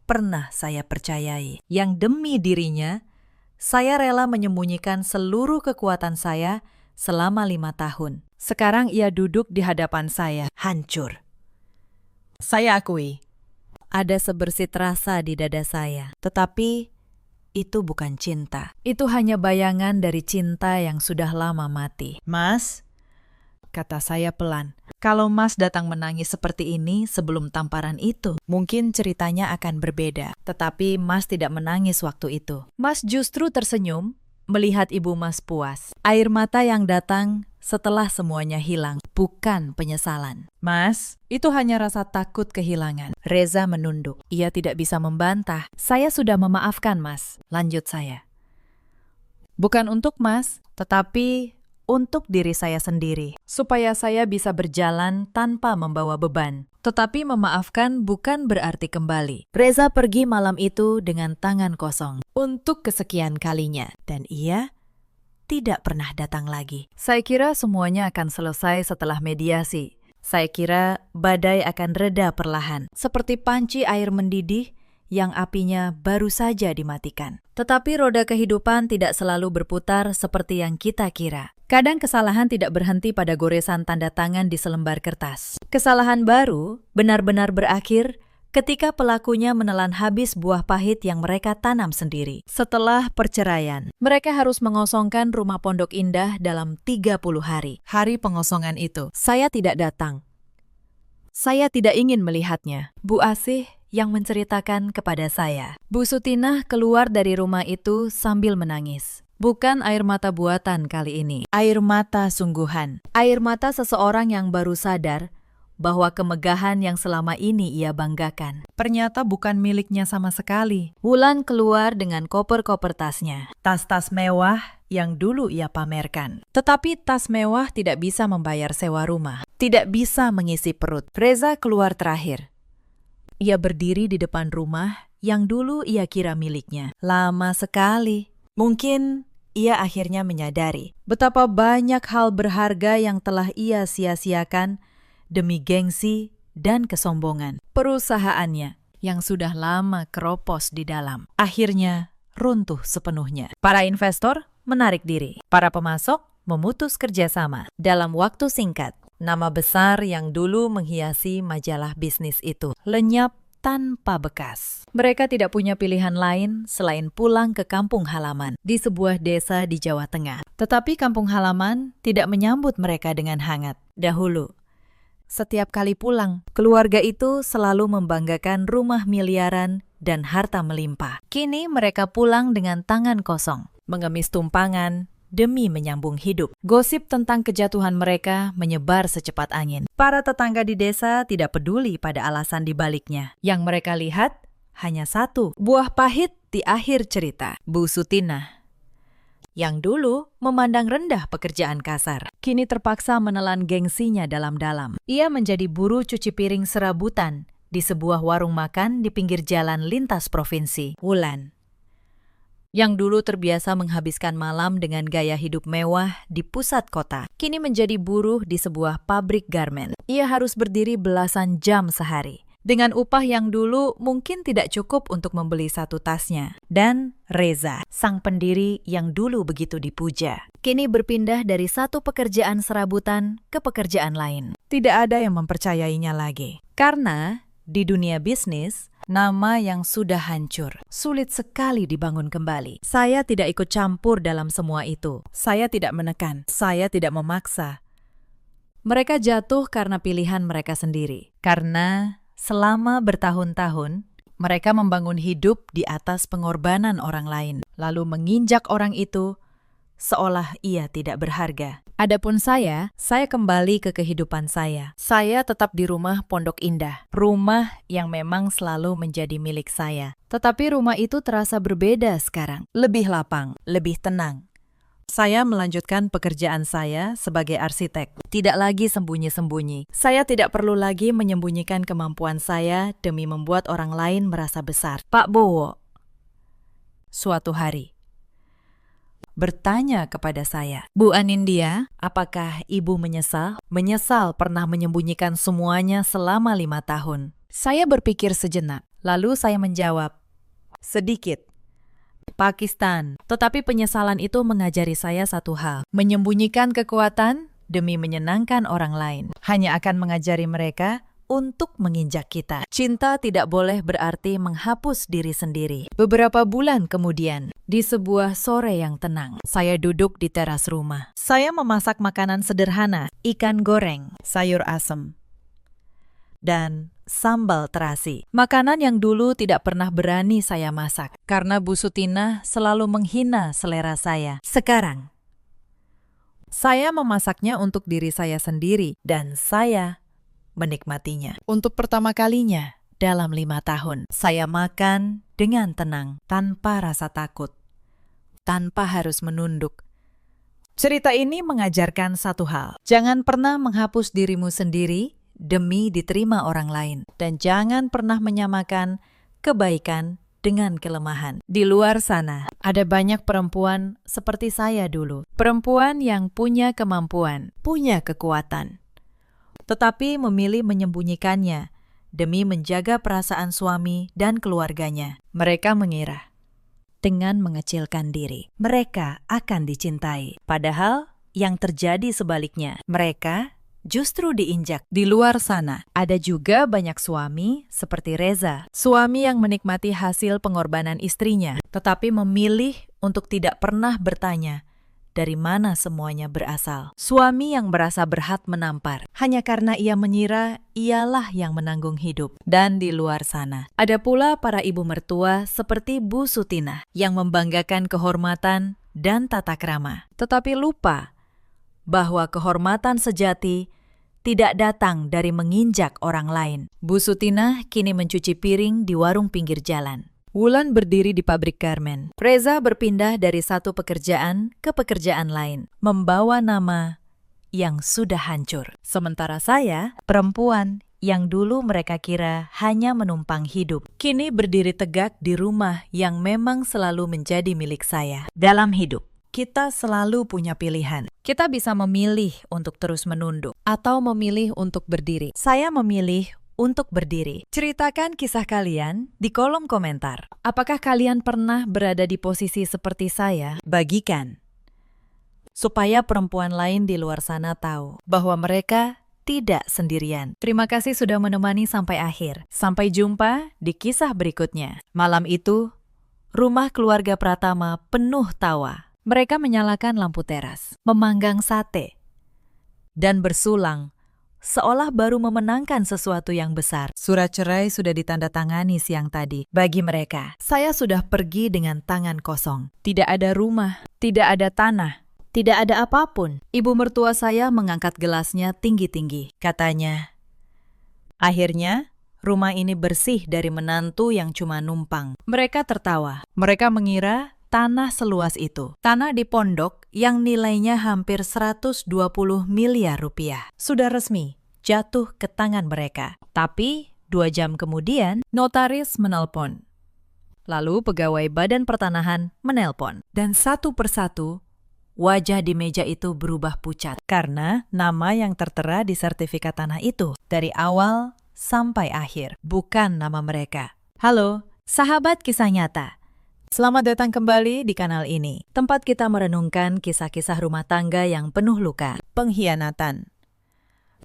pernah saya percayai, yang demi dirinya, saya rela menyembunyikan seluruh kekuatan saya selama 5 tahun. Sekarang ia duduk di hadapan saya, hancur. Saya akui, ada sebersit rasa di dada saya. Tetapi itu bukan cinta. Itu hanya bayangan dari cinta yang sudah lama mati. Mas, kata saya pelan, kalau Mas datang menangis seperti ini sebelum tamparan itu, mungkin ceritanya akan berbeda. Tetapi Mas tidak menangis waktu itu. Mas justru tersenyum melihat ibu Mas puas. Air mata yang datang setelah semuanya hilang, bukan penyesalan. Mas, itu hanya rasa takut kehilangan. Reza menunduk. Ia tidak bisa membantah. Saya sudah memaafkan, Mas. Lanjut saya. Bukan untuk Mas, tetapi untuk diri saya sendiri. Supaya saya bisa berjalan tanpa membawa beban. Tetapi memaafkan bukan berarti kembali. Reza pergi malam itu dengan tangan kosong. Untuk kesekian kalinya. Dan ia tidak pernah datang lagi. Saya kira semuanya akan selesai setelah mediasi. Saya kira badai akan reda perlahan. Seperti panci air mendidih yang apinya baru saja dimatikan. Tetapi roda kehidupan tidak selalu berputar seperti yang kita kira. Kadang kesalahan tidak berhenti pada goresan tanda tangan di selembar kertas. Kesalahan baru benar-benar berakhir ketika pelakunya menelan habis buah pahit yang mereka tanam sendiri. Setelah perceraian, mereka harus mengosongkan rumah Pondok Indah dalam 30 hari. Hari pengosongan itu, saya tidak datang. Saya tidak ingin melihatnya. Bu Asih yang menceritakan kepada saya. Bu Sutinah keluar dari rumah itu sambil menangis. Bukan air mata buatan kali ini. Air mata sungguhan. Air mata seseorang yang baru sadar bahwa kemegahan yang selama ini ia banggakan ternyata bukan miliknya sama sekali. Wulan keluar dengan koper-koper tasnya. Tas-tas mewah yang dulu ia pamerkan. Tetapi tas mewah tidak bisa membayar sewa rumah. Tidak bisa mengisi perut. Reza keluar terakhir. Ia berdiri di depan rumah yang dulu ia kira miliknya. Lama sekali. Mungkin ia akhirnya menyadari betapa banyak hal berharga yang telah ia sia-siakan demi gengsi dan kesombongan. Perusahaannya yang sudah lama keropos di dalam, akhirnya runtuh sepenuhnya. Para investor menarik diri. Para pemasok memutus kerjasama. Dalam waktu singkat, nama besar yang dulu menghiasi majalah bisnis itu lenyap tanpa bekas. Mereka tidak punya pilihan lain selain pulang ke kampung halaman di sebuah desa di Jawa Tengah. Tetapi kampung halaman tidak menyambut mereka dengan hangat. Dahulu, setiap kali pulang, keluarga itu selalu membanggakan rumah miliaran dan harta melimpah. Kini mereka pulang dengan tangan kosong, mengemis tumpangan demi menyambung hidup. Gosip tentang kejatuhan mereka menyebar secepat angin. Para tetangga di desa tidak peduli pada alasan di baliknya. Yang mereka lihat hanya satu, buah pahit di akhir cerita. Bu Sutinah yang dulu memandang rendah pekerjaan kasar, kini terpaksa menelan gengsinya dalam-dalam. Ia menjadi buruh cuci piring serabutan di sebuah warung makan di pinggir jalan lintas provinsi. Wulan, yang dulu terbiasa menghabiskan malam dengan gaya hidup mewah di pusat kota, kini menjadi buruh di sebuah pabrik garmen. Ia harus berdiri belasan jam sehari, dengan upah yang dulu mungkin tidak cukup untuk membeli satu tasnya. Dan Reza, sang pendiri yang dulu begitu dipuja, kini berpindah dari satu pekerjaan serabutan ke pekerjaan lain. Tidak ada yang mempercayainya lagi. Karena di dunia bisnis, nama yang sudah hancur, sulit sekali dibangun kembali. Saya tidak ikut campur dalam semua itu. Saya tidak menekan, saya tidak memaksa. Mereka jatuh karena pilihan mereka sendiri. Karena selama bertahun-tahun, mereka membangun hidup di atas pengorbanan orang lain, lalu menginjak orang itu seolah ia tidak berharga. Adapun saya kembali ke kehidupan saya. Saya tetap di rumah Pondok Indah, rumah yang memang selalu menjadi milik saya. Tetapi rumah itu terasa berbeda sekarang, lebih lapang, lebih tenang. Saya melanjutkan pekerjaan saya sebagai arsitek. Tidak lagi sembunyi-sembunyi. Saya tidak perlu lagi menyembunyikan kemampuan saya demi membuat orang lain merasa besar. Pak Bowo, suatu hari, bertanya kepada saya, "Bu Anindya, apakah ibu menyesal? Menyesal pernah menyembunyikan semuanya selama 5 tahun. Saya berpikir sejenak, lalu saya menjawab, sedikit. Pakistan. Tetapi penyesalan itu mengajari saya satu hal. Menyembunyikan kekuatan demi menyenangkan orang lain hanya akan mengajari mereka untuk menginjak kita. Cinta tidak boleh berarti menghapus diri sendiri. Beberapa bulan kemudian, di sebuah sore yang tenang, saya duduk di teras rumah. Saya memasak makanan sederhana, ikan goreng, sayur asem, dan sambal terasi. Makanan yang dulu tidak pernah berani saya masak, karena Bu Sutina selalu menghina selera saya. Sekarang, saya memasaknya untuk diri saya sendiri, dan saya menikmatinya. Untuk pertama kalinya dalam 5 tahun, saya makan dengan tenang, tanpa rasa takut, tanpa harus menunduk. Cerita ini mengajarkan satu hal. Jangan pernah menghapus dirimu sendiri demi diterima orang lain. Dan jangan pernah menyamakan kebaikan dengan kelemahan. Di luar sana, ada banyak perempuan seperti saya dulu. Perempuan yang punya kemampuan, punya kekuatan, tetapi memilih menyembunyikannya demi menjaga perasaan suami dan keluarganya. Mereka mengira, dengan mengecilkan diri, mereka akan dicintai. Padahal yang terjadi sebaliknya, mereka justru diinjak. Di luar sana, ada juga banyak suami seperti Reza. Suami yang menikmati hasil pengorbanan istrinya, tetapi memilih untuk tidak pernah bertanya dari mana semuanya berasal. Suami yang merasa berhak menampar, hanya karena ia mengira ialah yang menanggung hidup. Dan di luar sana, ada pula para ibu mertua seperti Bu Sutina, yang membanggakan kehormatan dan tata krama, tetapi lupa bahwa kehormatan sejati tidak datang dari menginjak orang lain. Bu Sutina kini mencuci piring di warung pinggir jalan. Wulan berdiri di pabrik garmen. Reza berpindah dari satu pekerjaan ke pekerjaan lain, membawa nama yang sudah hancur. Sementara saya, perempuan yang dulu mereka kira hanya menumpang hidup, kini berdiri tegak di rumah yang memang selalu menjadi milik saya. Dalam hidup, kita selalu punya pilihan. Kita bisa memilih untuk terus menunduk atau memilih untuk berdiri. Saya memilih untuk berdiri. Ceritakan kisah kalian di kolom komentar. Apakah kalian pernah berada di posisi seperti saya? Bagikan, supaya perempuan lain di luar sana tahu bahwa mereka tidak sendirian. Terima kasih sudah menemani sampai akhir. Sampai jumpa di kisah berikutnya. Malam itu, rumah keluarga Pratama penuh tawa. Mereka menyalakan lampu teras, memanggang sate, dan bersulang seolah baru memenangkan sesuatu yang besar. Surat cerai sudah ditandatangani siang tadi. Bagi mereka, saya sudah pergi dengan tangan kosong. Tidak ada rumah, tidak ada tanah, tidak ada apapun. Ibu mertua saya mengangkat gelasnya tinggi-tinggi. Katanya, akhirnya rumah ini bersih dari menantu yang cuma numpang. Mereka tertawa. Mereka mengira tanah seluas itu. Tanah di pondok yang nilainya hampir 120 miliar rupiah. Sudah resmi jatuh ke tangan mereka. Tapi 2 jam kemudian, notaris menelpon. Lalu pegawai Badan Pertanahan menelpon. Dan satu persatu, wajah di meja itu berubah pucat. Karena nama yang tertera di sertifikat tanah itu, dari awal sampai akhir, bukan nama mereka. Halo, sahabat kisah nyata. Selamat datang kembali di kanal ini, tempat kita merenungkan kisah-kisah rumah tangga yang penuh luka, pengkhianatan,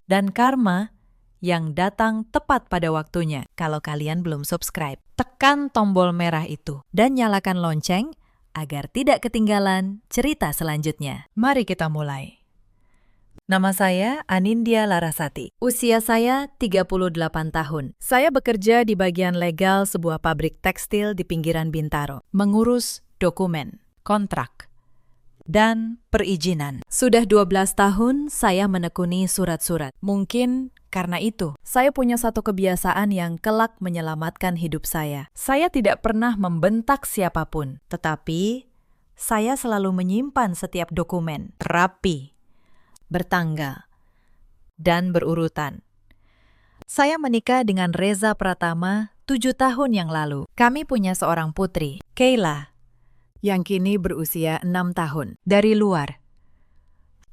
dan karma yang datang tepat pada waktunya. Kalau kalian belum subscribe, tekan tombol merah itu dan nyalakan lonceng agar tidak ketinggalan cerita selanjutnya. Mari kita mulai. Nama saya Anindya Larasati. Usia saya 38 tahun. Saya bekerja di bagian legal sebuah pabrik tekstil di pinggiran Bintaro, mengurus dokumen, kontrak, dan perizinan. Sudah 12 tahun saya menekuni surat-surat. Mungkin karena itu, saya punya satu kebiasaan yang kelak menyelamatkan hidup saya. Saya tidak pernah membentak siapapun, tetapi saya selalu menyimpan setiap dokumen rapi, bertanggal, dan berurutan. Saya menikah dengan Reza Pratama 7 tahun yang lalu. Kami punya seorang putri, Kayla, yang kini berusia 6 tahun. Dari luar,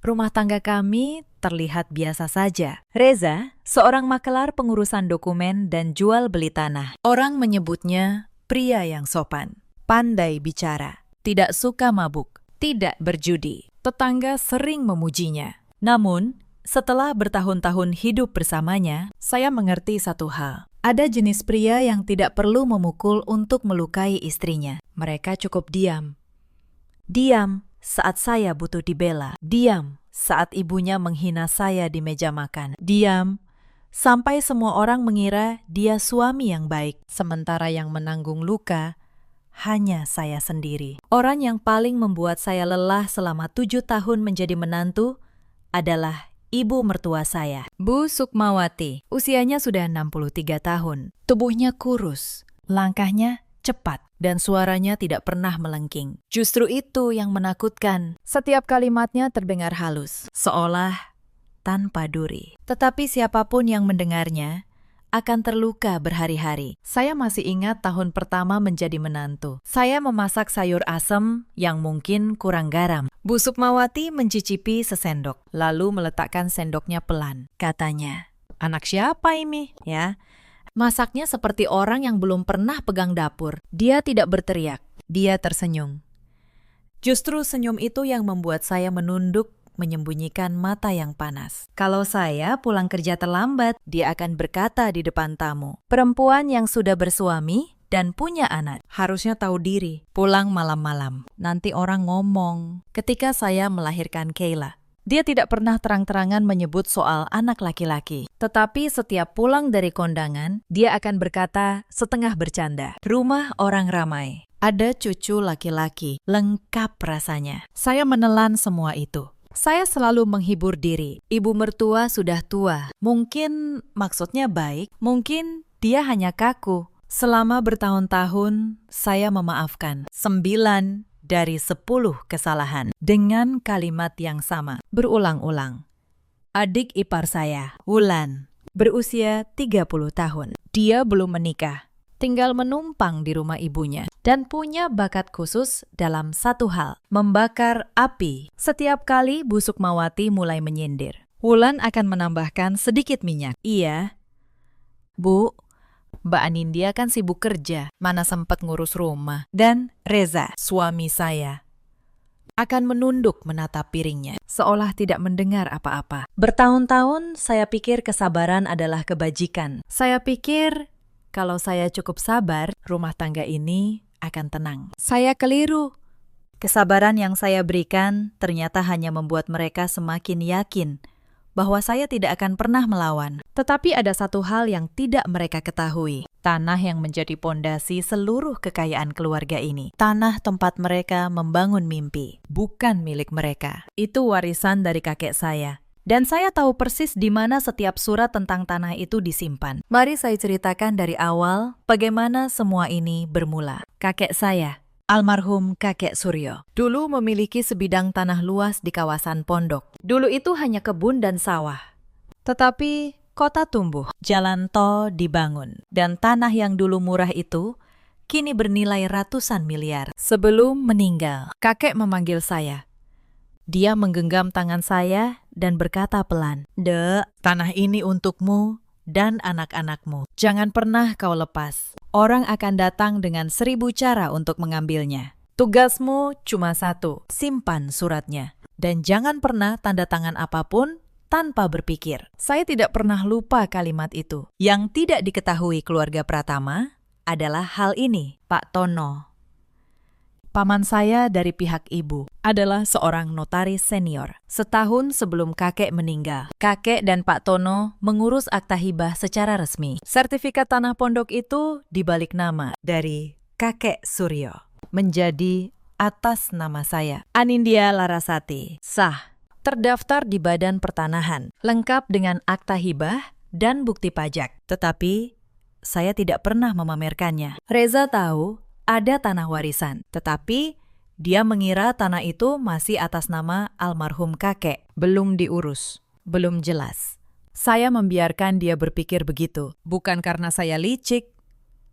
rumah tangga kami terlihat biasa saja. Reza, seorang makelar pengurusan dokumen dan jual beli tanah. Orang menyebutnya pria yang sopan, pandai bicara, tidak suka mabuk, tidak berjudi. Tetangga sering memujinya. Namun, setelah bertahun-tahun hidup bersamanya, saya mengerti satu hal. Ada jenis pria yang tidak perlu memukul untuk melukai istrinya. Mereka cukup diam. Diam saat saya butuh dibela. Diam saat ibunya menghina saya di meja makan. Diam sampai semua orang mengira dia suami yang baik. Sementara yang menanggung luka hanya saya sendiri. Orang yang paling membuat saya lelah selama 7 tahun menjadi menantu adalah ibu mertua saya, Bu Sukmawati. Usianya sudah 63 tahun. Tubuhnya kurus, langkahnya cepat, dan suaranya tidak pernah melengking. Justru itu yang menakutkan. Setiap kalimatnya terdengar halus, seolah tanpa duri. Tetapi siapapun yang mendengarnya akan terluka berhari-hari. Saya masih ingat tahun pertama menjadi menantu. Saya memasak sayur asem yang mungkin kurang garam. Bu Sukmawati mencicipi sesendok, lalu meletakkan sendoknya pelan. Katanya, "Anak siapa ini?" Ya. Masaknya seperti orang yang belum pernah pegang dapur. Dia tidak berteriak, dia tersenyum. Justru senyum itu yang membuat saya menunduk, menyembunyikan mata yang panas. Kalau saya pulang kerja terlambat, dia akan berkata di depan tamu, "Perempuan yang sudah bersuami dan punya anak harusnya tahu diri, pulang malam-malam. Nanti orang ngomong." Ketika saya melahirkan Kayla, dia tidak pernah terang-terangan menyebut soal anak laki-laki. Tetapi setiap pulang dari kondangan, dia akan berkata setengah bercanda, "Rumah orang ramai. Ada cucu laki-laki, lengkap rasanya." Saya menelan semua itu. Saya selalu menghibur diri. Ibu mertua sudah tua. Mungkin maksudnya baik, mungkin dia hanya kaku. Selama bertahun-tahun, saya memaafkan 9 dari 10 kesalahan dengan kalimat yang sama, berulang-ulang. Adik ipar saya, Wulan, berusia 30 tahun. Dia belum menikah, tinggal menumpang di rumah ibunya, dan punya bakat khusus dalam satu hal, membakar api. Setiap kali Bu Sukmawati mulai menyindir, Wulan akan menambahkan sedikit minyak. "Iya, Bu, Mbak Anindya kan sibuk kerja, mana sempat ngurus rumah." Dan Reza, suami saya, akan menunduk menatap piringnya, seolah tidak mendengar apa-apa. Bertahun-tahun saya pikir kesabaran adalah kebajikan. Saya pikir kalau saya cukup sabar, rumah tangga ini akan tenang. Saya keliru. Kesabaran yang saya berikan ternyata hanya membuat mereka semakin yakin bahwa saya tidak akan pernah melawan. Tetapi ada satu hal yang tidak mereka ketahui. Tanah yang menjadi pondasi seluruh kekayaan keluarga ini. Tanah tempat mereka membangun mimpi. Bukan milik mereka. Itu warisan dari kakek saya. Dan saya tahu persis di mana setiap surat tentang tanah itu disimpan. Mari saya ceritakan dari awal bagaimana semua ini bermula. Kakek saya, Almarhum kakek Suryo dulu memiliki sebidang tanah luas di kawasan pondok. Dulu itu hanya kebun dan sawah. Tetapi kota tumbuh, jalan tol dibangun, dan tanah yang dulu murah itu kini bernilai ratusan miliar. Sebelum meninggal, kakek memanggil saya. Dia menggenggam tangan saya dan berkata pelan, "Dek, tanah ini untukmu dan anak-anakmu. Jangan pernah kau lepas. Orang akan datang dengan 1000 cara untuk mengambilnya. Tugasmu cuma satu, simpan suratnya. Dan jangan pernah tanda tangan apapun tanpa berpikir." Saya tidak pernah lupa kalimat itu. Yang tidak diketahui keluarga Pratama adalah hal ini. Pak Tono, paman saya dari pihak ibu, adalah seorang notaris senior. Setahun sebelum kakek meninggal, kakek dan Pak Tono mengurus akta hibah secara resmi. Sertifikat tanah pondok itu dibalik nama dari kakek Suryo menjadi atas nama saya, Anindya Larasati. Sah, terdaftar di Badan Pertanahan, lengkap dengan akta hibah dan bukti pajak. Tetapi saya tidak pernah memamerkannya. Reza tahu ada tanah warisan, tetapi dia mengira tanah itu masih atas nama almarhum kakek. Belum diurus, belum jelas. Saya membiarkan dia berpikir begitu, bukan karena saya licik.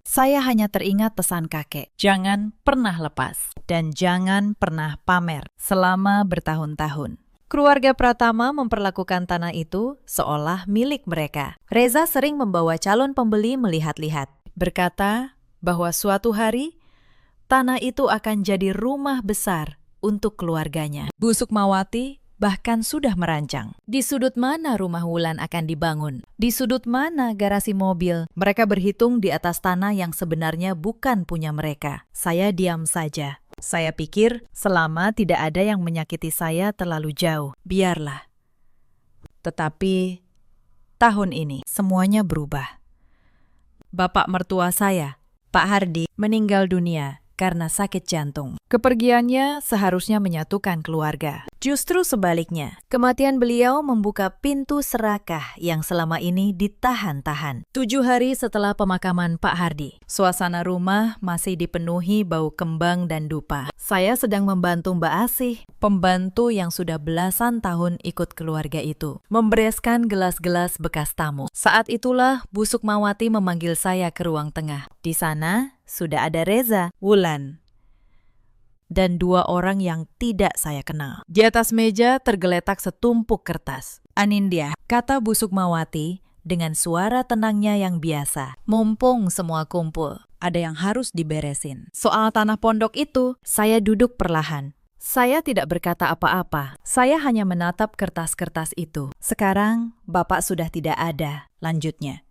Saya hanya teringat pesan kakek, jangan pernah lepas dan jangan pernah pamer selama bertahun-tahun. Keluarga Pratama memperlakukan tanah itu seolah milik mereka. Reza sering membawa calon pembeli melihat-lihat, berkata bahwa suatu hari tanah itu akan jadi rumah besar untuk keluarganya. Bu Sukmawati bahkan sudah merancang. Di sudut mana rumah Wulan akan dibangun? Di sudut mana garasi mobil? Mereka berhitung di atas tanah yang sebenarnya bukan punya mereka. Saya diam saja. Saya pikir selama tidak ada yang menyakiti saya terlalu jauh, biarlah. Tetapi tahun ini semuanya berubah. Bapak mertua saya, Pak Hardi, meninggal dunia karena sakit jantung. Kepergiannya seharusnya menyatukan keluarga. Justru sebaliknya, kematian beliau membuka pintu serakah yang selama ini ditahan-tahan. 7 hari setelah pemakaman Pak Hardi, suasana rumah masih dipenuhi bau kembang dan dupa. Saya sedang membantu Mbak Asih, pembantu yang sudah belasan tahun ikut keluarga itu, membereskan gelas-gelas bekas tamu. Saat itulah Bu Sukmawati memanggil saya ke ruang tengah. Di sana sudah ada Reza, Wulan, dan 2 orang yang tidak saya kenal. Di atas meja tergeletak setumpuk kertas. "Anindya," kata Bu Sukmawati dengan suara tenangnya yang biasa. "Mumpung semua kumpul, ada yang harus diberesin. Soal tanah pondok itu," saya duduk perlahan. Saya tidak berkata apa-apa. Saya hanya menatap kertas-kertas itu. "Sekarang Bapak sudah tidak ada," lanjutnya.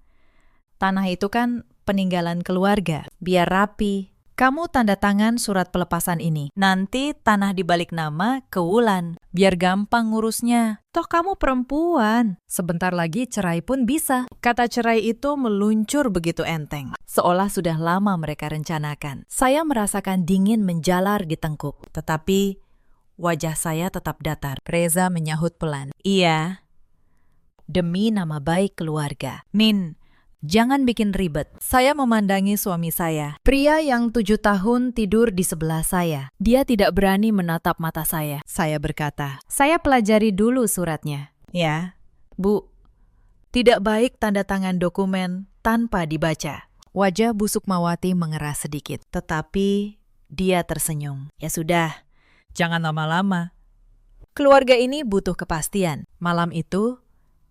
"Tanah itu kan peninggalan keluarga. Biar rapi. Kamu tanda tangan surat pelepasan ini. Nanti tanah dibalik nama ke Wulan. Biar gampang ngurusnya. Toh kamu perempuan. Sebentar lagi cerai pun bisa." Kata cerai itu meluncur begitu enteng, seolah sudah lama mereka rencanakan. Saya merasakan dingin menjalar di tengkuk, tetapi wajah saya tetap datar. Reza menyahut pelan. "Iya, demi nama baik keluarga. Min, jangan bikin ribet." Saya memandangi suami saya, pria yang 7 tahun tidur di sebelah saya. Dia tidak berani menatap mata saya. Saya berkata, "Saya pelajari dulu suratnya." "Ya, Bu. Tidak baik tanda tangan dokumen tanpa dibaca." Wajah Bu Sukmawati mengeras sedikit, tetapi dia tersenyum. "Ya sudah, jangan lama-lama. Keluarga ini butuh kepastian." Malam itu,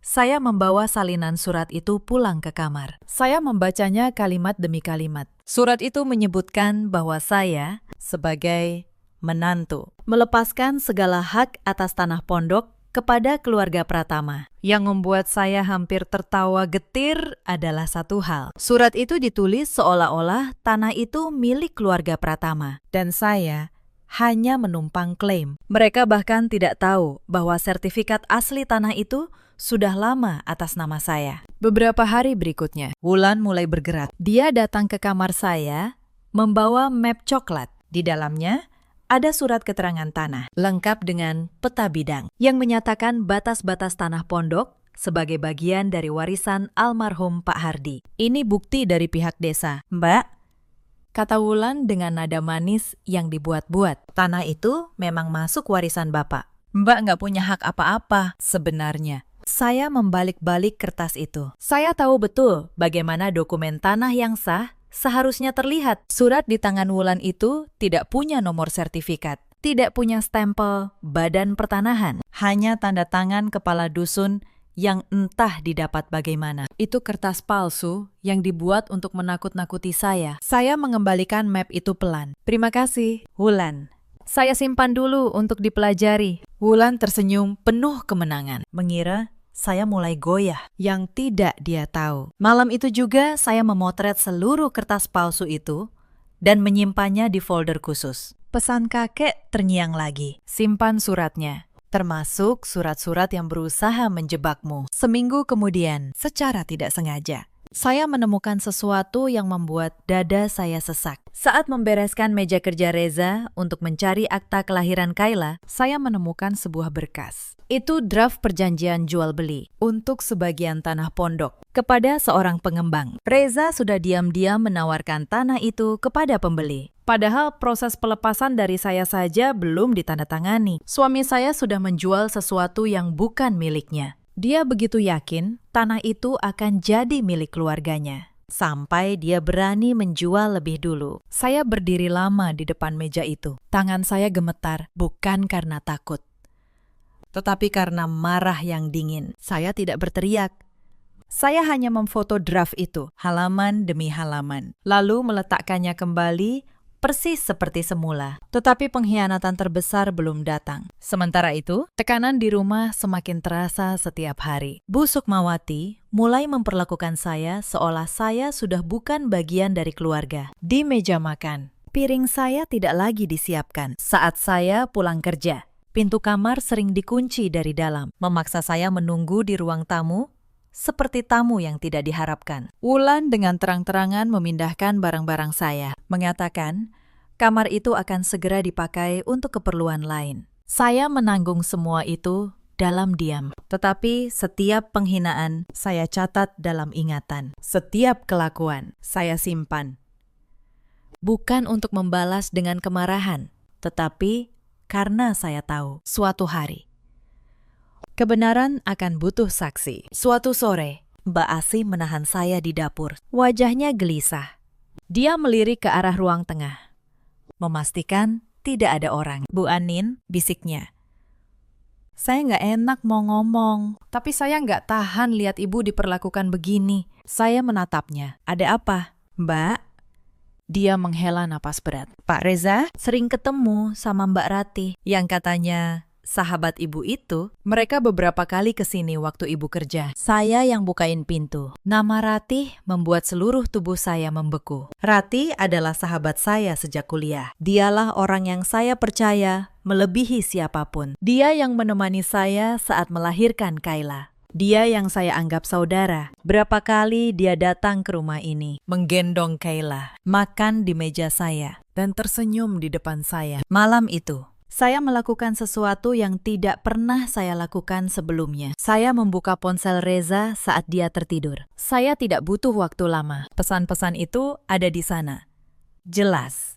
saya membawa salinan surat itu pulang ke kamar. Saya membacanya kalimat demi kalimat. Surat itu menyebutkan bahwa saya, sebagai menantu, melepaskan segala hak atas tanah pondok kepada keluarga Pratama. Yang membuat saya hampir tertawa getir adalah satu hal. Surat itu ditulis seolah-olah tanah itu milik keluarga Pratama, dan saya hanya menumpang klaim. Mereka bahkan tidak tahu bahwa sertifikat asli tanah itu sudah lama atas nama saya. Beberapa hari berikutnya, Wulan mulai bergerak. Dia datang ke kamar saya, membawa map coklat. Di dalamnya ada surat keterangan tanah, lengkap dengan peta bidang, yang menyatakan batas-batas tanah pondok sebagai bagian dari warisan almarhum Pak Hardi. "Ini bukti dari pihak desa, Mbak," kata Wulan dengan nada manis yang dibuat-buat. Tanah itu memang masuk warisan Bapak. Mbak nggak punya hak apa-apa sebenarnya. Saya membalik-balik kertas itu. Saya tahu betul bagaimana dokumen tanah yang sah seharusnya terlihat. Surat di tangan Wulan itu tidak punya nomor sertifikat, tidak punya stempel Badan Pertanahan, hanya tanda tangan kepala dusun yang entah didapat bagaimana. Itu kertas palsu yang dibuat untuk menakut-nakuti saya. Saya mengembalikan map itu pelan. Terima kasih, Wulan. Saya simpan dulu untuk dipelajari. Wulan tersenyum penuh kemenangan, mengira saya mulai goyah. Yang tidak dia tahu, malam itu juga saya memotret seluruh kertas palsu itu dan menyimpannya di folder khusus. Pesan kakek terngiang lagi. Simpan suratnya, termasuk surat-surat yang berusaha menjebakmu. Seminggu kemudian, secara tidak sengaja, saya menemukan sesuatu yang membuat dada saya sesak. Saat membereskan meja kerja Reza untuk mencari akta kelahiran Kayla, saya menemukan sebuah berkas. Itu draft perjanjian jual-beli untuk sebagian tanah pondok kepada seorang pengembang. Reza sudah diam-diam menawarkan tanah itu kepada pembeli. Padahal proses pelepasan dari saya saja belum ditandatangani. Suami saya sudah menjual sesuatu yang bukan miliknya. Dia begitu yakin tanah itu akan jadi milik keluarganya. Sampai dia berani menjual lebih dulu. Saya berdiri lama di depan meja itu. Tangan saya gemetar, bukan karena takut, tetapi karena marah yang dingin. Saya tidak berteriak. Saya hanya memfoto draft itu, halaman demi halaman, lalu meletakkannya kembali persis seperti semula. Tetapi pengkhianatan terbesar belum datang. Sementara itu, tekanan di rumah semakin terasa setiap hari. Bu Sukmawati mulai memperlakukan saya seolah saya sudah bukan bagian dari keluarga. Di meja makan, piring saya tidak lagi disiapkan. Saat saya pulang kerja, pintu kamar sering dikunci dari dalam, memaksa saya menunggu di ruang tamu seperti tamu yang tidak diharapkan. Wulan dengan terang-terangan memindahkan barang-barang saya, mengatakan kamar itu akan segera dipakai untuk keperluan lain. Saya menanggung semua itu dalam diam. Tetapi setiap penghinaan saya catat dalam ingatan. Setiap kelakuan saya simpan. Bukan untuk membalas dengan kemarahan, tetapi karena saya tahu suatu hari kebenaran akan butuh saksi. Suatu sore, Mbak Asih menahan saya di dapur. Wajahnya gelisah. Dia melirik ke arah ruang tengah, memastikan tidak ada orang. Bu Anin, bisiknya. Saya nggak enak mau ngomong, tapi saya nggak tahan lihat ibu diperlakukan begini. Saya menatapnya. Ada apa, Mbak? Dia menghela napas berat. Pak Reza sering ketemu sama Mbak Ratih yang katanya sahabat ibu itu. Mereka beberapa kali kesini waktu ibu kerja. Saya yang bukain pintu. Nama Ratih membuat seluruh tubuh saya membeku. Ratih adalah sahabat saya sejak kuliah. Dialah orang yang saya percaya melebihi siapapun. Dia yang menemani saya saat melahirkan Kayla. Dia yang saya anggap saudara. Berapa kali dia datang ke rumah ini, menggendong Kayla, makan di meja saya, dan tersenyum di depan saya. Malam itu, saya melakukan sesuatu yang tidak pernah saya lakukan sebelumnya. Saya membuka ponsel Reza saat dia tertidur. Saya tidak butuh waktu lama. Pesan-pesan itu ada di sana. Jelas.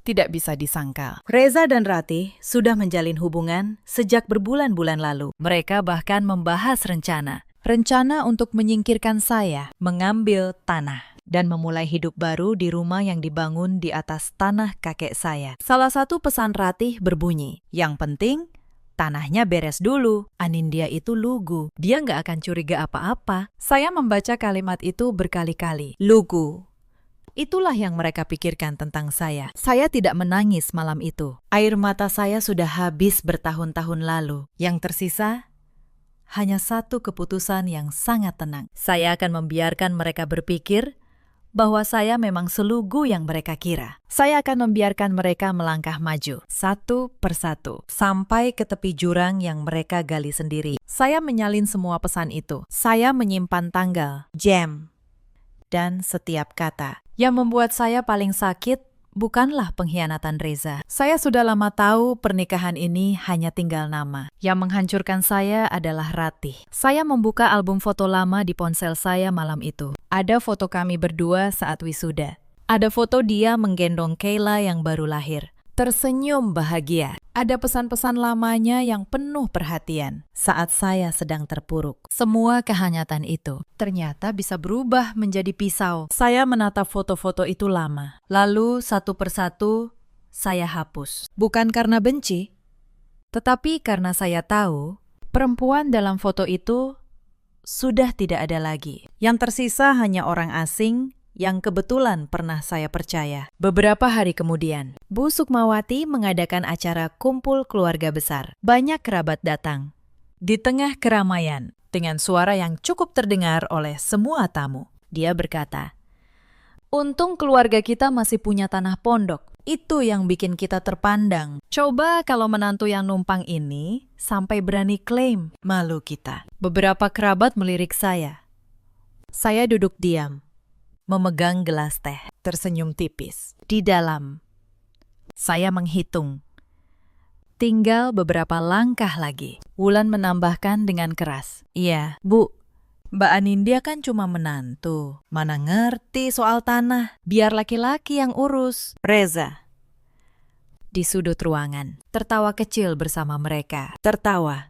Tidak bisa disangkal. Reza dan Ratih sudah menjalin hubungan sejak berbulan-bulan lalu. Mereka bahkan membahas rencana. Rencana untuk menyingkirkan saya, mengambil tanah, dan memulai hidup baru di rumah yang dibangun di atas tanah kakek saya. Salah satu pesan Ratih berbunyi, yang penting tanahnya beres dulu. Anindya itu lugu. Dia nggak akan curiga apa-apa. Saya membaca kalimat itu berkali-kali. Lugu. Itulah yang mereka pikirkan tentang saya. Saya tidak menangis malam itu. Air mata saya sudah habis bertahun-tahun lalu. Yang tersisa hanya satu keputusan yang sangat tenang. Saya akan membiarkan mereka berpikir bahwa saya memang selugu yang mereka kira. Saya akan membiarkan mereka melangkah maju, satu persatu, sampai ke tepi jurang yang mereka gali sendiri. Saya menyalin semua pesan itu. Saya menyimpan tanggal, jam, dan setiap kata. Yang membuat saya paling sakit bukanlah pengkhianatan Reza. Saya sudah lama tahu pernikahan ini hanya tinggal nama. Yang menghancurkan saya adalah Ratih. Saya membuka album foto lama di ponsel saya malam itu. Ada foto kami berdua saat wisuda. Ada foto dia menggendong Kayla yang baru lahir. Tersenyum bahagia. Ada pesan-pesan lamanya yang penuh perhatian saat saya sedang terpuruk. Semua kehangatan itu ternyata bisa berubah menjadi pisau. Saya menatap foto-foto itu lama. Lalu satu persatu saya hapus. Bukan karena benci, tetapi karena saya tahu perempuan dalam foto itu sudah tidak ada lagi. Yang tersisa hanya orang asing yang kebetulan pernah saya percaya. Beberapa hari kemudian, Bu Sukmawati mengadakan acara kumpul keluarga besar. Banyak kerabat datang. Di tengah keramaian, dengan suara yang cukup terdengar oleh semua tamu, dia berkata, "Untung keluarga kita masih punya tanah pondok. Itu yang bikin kita terpandang. Coba kalau menantu yang numpang ini sampai berani klaim, malu kita." Beberapa kerabat melirik saya. Saya duduk diam, memegang gelas teh, tersenyum tipis. Di dalam, saya menghitung. Tinggal beberapa langkah lagi. Wulan menambahkan dengan keras, "Iya, Bu, Mbak Anindya kan cuma menantu. Mana ngerti soal tanah. Biar laki-laki yang urus." Reza, di sudut ruangan, tertawa kecil bersama mereka. Tertawa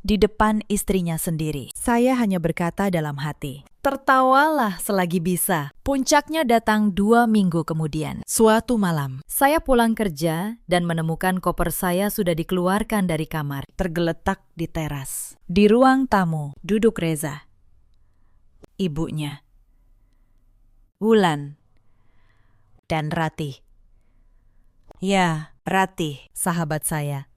di depan istrinya sendiri. Saya hanya berkata dalam hati, "Tertawalah selagi bisa." Puncaknya datang 2 minggu kemudian. Suatu malam, saya pulang kerja dan menemukan koper saya sudah dikeluarkan dari kamar, tergeletak di teras. Di ruang tamu, duduk Reza. Ibunya, Wulan, dan Ratih. Ya, Ratih, sahabat saya.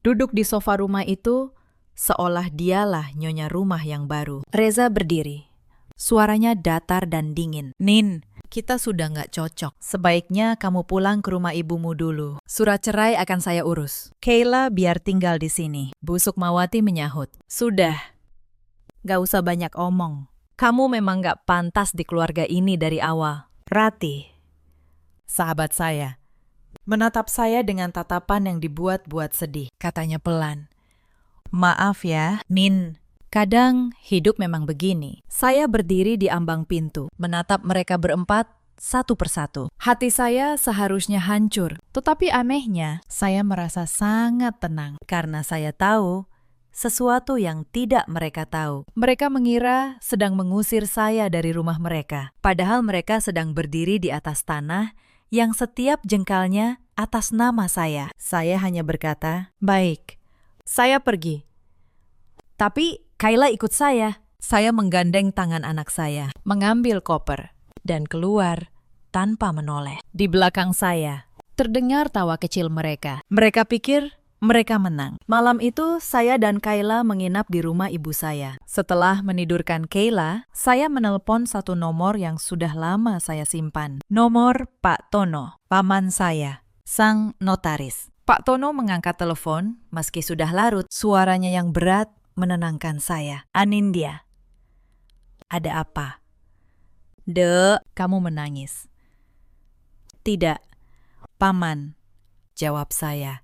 Duduk di sofa rumah itu, seolah dialah nyonya rumah yang baru. Reza berdiri. Suaranya datar dan dingin. "Nin, kita sudah nggak cocok. Sebaiknya kamu pulang ke rumah ibumu dulu. Surat cerai akan saya urus. Kayla biar tinggal di sini." Bu Sukmawati menyahut, "Sudah, nggak usah banyak omong. Kamu memang nggak pantas di keluarga ini dari awal." Ratih, sahabat saya, menatap saya dengan tatapan yang dibuat-buat sedih. Katanya pelan, "Maaf ya, Nin. Kadang hidup memang begini." Saya berdiri di ambang pintu, menatap mereka berempat satu persatu. Hati saya seharusnya hancur, tetapi anehnya saya merasa sangat tenang karena saya tahu sesuatu yang tidak mereka tahu. Mereka mengira sedang mengusir saya dari rumah mereka, padahal mereka sedang berdiri di atas tanah yang setiap jengkalnya atas nama saya. Saya hanya berkata, "Baik, saya pergi." Tapi Kayla ikut saya. Saya menggandeng tangan anak saya, mengambil koper, dan keluar tanpa menoleh. Di belakang saya, terdengar tawa kecil mereka. Mereka pikir mereka menang. Malam itu, saya dan Kayla menginap di rumah ibu saya. Setelah menidurkan Kayla, saya menelpon satu nomor yang sudah lama saya simpan. Nomor Pak Tono, paman saya, sang notaris. Pak Tono mengangkat telepon, meski sudah larut. Suaranya yang berat menenangkan saya. "Anindya, ada apa?" "Dek, kamu menangis." "Tidak, Paman," jawab saya.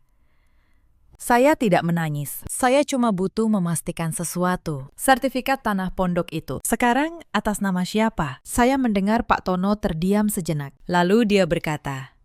"Saya tidak menangis. Saya cuma butuh memastikan sesuatu. Sertifikat tanah pondok itu sekarang atas nama siapa?" Saya mendengar Pak Tono terdiam sejenak. Lalu dia berkata,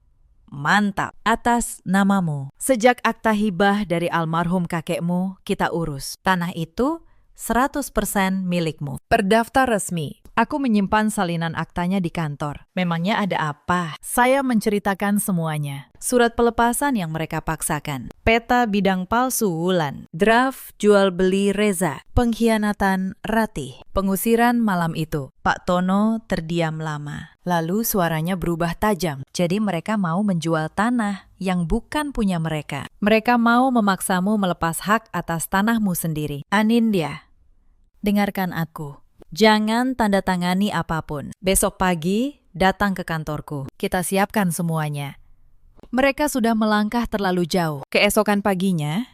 "Mantap, atas namamu. Sejak akta hibah dari almarhum kakekmu kita urus. Tanah itu 100% milikmu. Terdaftar resmi. Aku menyimpan salinan aktanya di kantor. Memangnya ada apa?" Saya menceritakan semuanya. Surat pelepasan yang mereka paksakan. Peta bidang palsu Wulan. Draft jual beli Reza. Pengkhianatan Ratih. Pengusiran malam itu. Pak Tono terdiam lama. Lalu suaranya berubah tajam. Jadi mereka mau menjual tanah yang bukan punya mereka. Mereka mau memaksamu melepas hak atas tanahmu sendiri. Anindya, dengarkan aku. Jangan tanda tangani apapun. Besok pagi datang ke kantorku. Kita siapkan semuanya. Mereka sudah melangkah terlalu jauh. Keesokan paginya,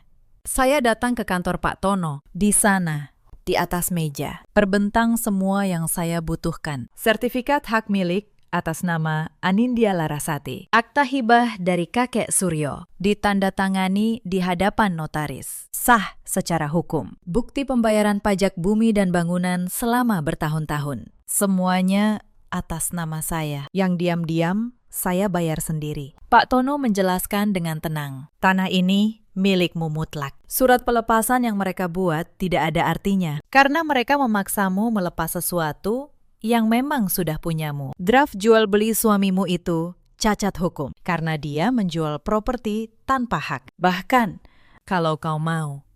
saya datang ke kantor Pak Tono. Di sana, di atas meja, terbentang semua yang saya butuhkan. Sertifikat hak milik atas nama Anindya Larasati. Akta hibah dari kakek Suryo. Ditandatangani di hadapan notaris. Sah secara hukum. Bukti pembayaran pajak bumi dan bangunan selama bertahun-tahun. Semuanya atas nama saya. Yang diam-diam saya bayar sendiri. Pak Tono menjelaskan dengan tenang. Tanah ini milikmu mutlak. Surat pelepasan yang mereka buat tidak ada artinya. Karena mereka memaksamu melepas sesuatu yang memang sudah punyamu. Draft jual beli suamimu itu cacat hukum. Karena dia menjual properti tanpa hak. Bahkan, kalau kau mau,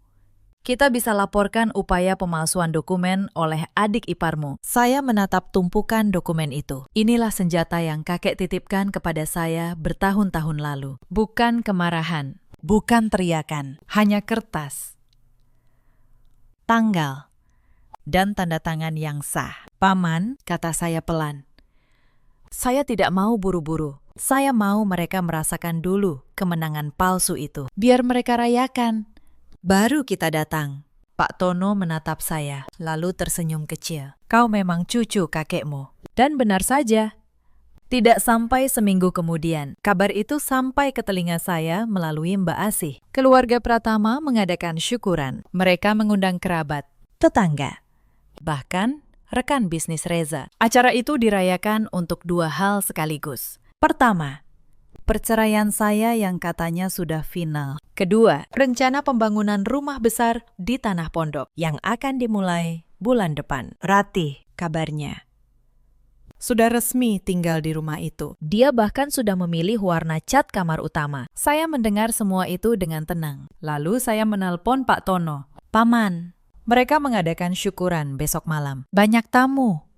kita bisa laporkan upaya pemalsuan dokumen oleh adik iparmu. Saya menatap tumpukan dokumen itu. Inilah senjata yang kakek titipkan kepada saya bertahun-tahun lalu. Bukan kemarahan, bukan teriakan, hanya kertas, tanggal, dan tanda tangan yang sah. Paman, kata saya pelan, saya tidak mau buru-buru. Saya mau mereka merasakan dulu kemenangan palsu itu. Biar mereka rayakan. Baru kita datang. Pak Tono menatap saya, lalu tersenyum kecil. Kau memang cucu kakekmu. Dan benar saja. Tidak sampai seminggu kemudian, kabar itu sampai ke telinga saya melalui Mbak Asih. Keluarga Pratama mengadakan syukuran. Mereka mengundang kerabat, tetangga, bahkan rekan bisnis Reza. Acara itu dirayakan untuk dua hal sekaligus. Pertama, perceraian saya yang katanya sudah final. Kedua, rencana pembangunan rumah besar di Tanah Pondok yang akan dimulai bulan depan. Ratih, kabarnya, sudah resmi tinggal di rumah itu. Dia bahkan sudah memilih warna cat kamar utama. Saya mendengar semua itu dengan tenang. Lalu saya menelpon Pak Tono. Paman, mereka mengadakan syukuran besok malam. Banyak tamu.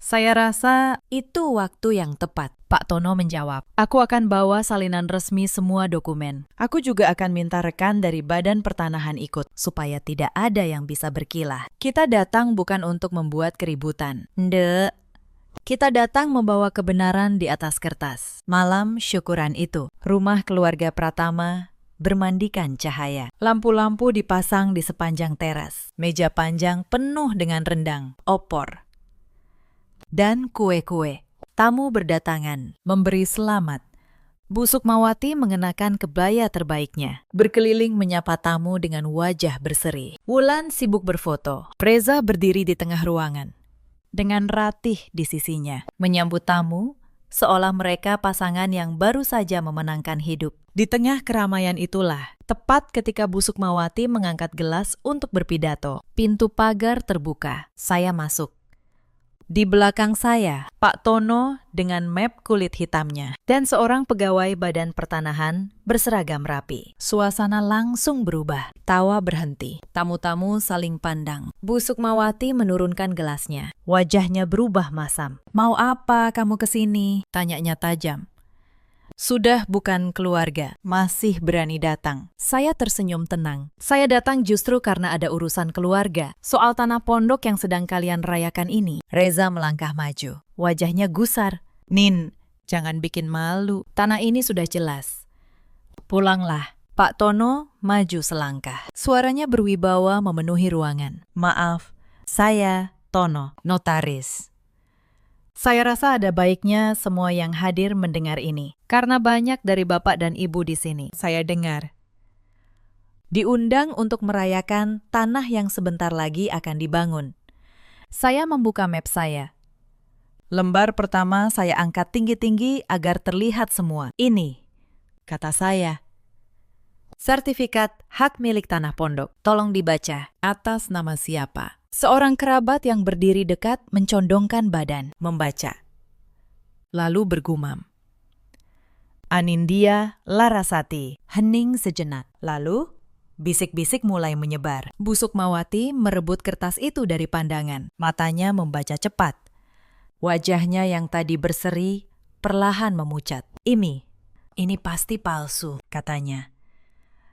Saya rasa itu waktu yang tepat. Pak Tono menjawab, aku akan bawa salinan resmi semua dokumen. Aku juga akan minta rekan dari Badan Pertanahan ikut, supaya tidak ada yang bisa berkilah. Kita datang bukan untuk membuat keributan. Ndek, kita datang membawa kebenaran di atas kertas. Malam syukuran itu, rumah keluarga Pratama bermandikan cahaya. Lampu-lampu dipasang di sepanjang teras. Meja panjang penuh dengan rendang, opor, dan kue-kue. Tamu berdatangan, memberi selamat. Bu Sukmawati mengenakan kebaya terbaiknya, berkeliling menyapa tamu dengan wajah berseri. Wulan sibuk berfoto. Reza berdiri di tengah ruangan, dengan Ratih di sisinya, menyambut tamu, seolah mereka pasangan yang baru saja memenangkan hidup. Di tengah keramaian itulah, tepat ketika Bu Sukmawati mengangkat gelas untuk berpidato, pintu pagar terbuka. Saya masuk. Di belakang saya, Pak Tono dengan map kulit hitamnya dan seorang pegawai Badan Pertanahan berseragam rapi. Suasana langsung berubah. Tawa berhenti. Tamu-tamu saling pandang. Bu Sukmawati menurunkan gelasnya. Wajahnya berubah masam. Mau apa kamu kesini? Tanyanya tajam. Sudah bukan keluarga, masih berani datang. Saya tersenyum tenang. Saya datang justru karena ada urusan keluarga. Soal tanah pondok yang sedang kalian rayakan ini. Reza melangkah maju. Wajahnya gusar. Nin, jangan bikin malu. Tanah ini sudah jelas. Pulanglah. Pak Tono maju selangkah. Suaranya berwibawa memenuhi ruangan. Maaf, saya Tono, notaris. Saya rasa ada baiknya semua yang hadir mendengar ini. Karena banyak dari Bapak dan Ibu di sini. Saya dengar. Diundang untuk merayakan tanah yang sebentar lagi akan dibangun. Saya membuka map saya. Lembar pertama saya angkat tinggi-tinggi agar terlihat semua. Ini, kata saya, sertifikat hak milik tanah pondok. Tolong dibaca. Atas nama siapa? Seorang kerabat yang berdiri dekat mencondongkan badan, membaca. Lalu bergumam. Anindya Larasati. Hening sejenak. Lalu, bisik-bisik mulai menyebar. Bu Sukmawati merebut kertas itu dari pandangan. Matanya membaca cepat. Wajahnya yang tadi berseri, perlahan memucat. Ini pasti palsu, katanya.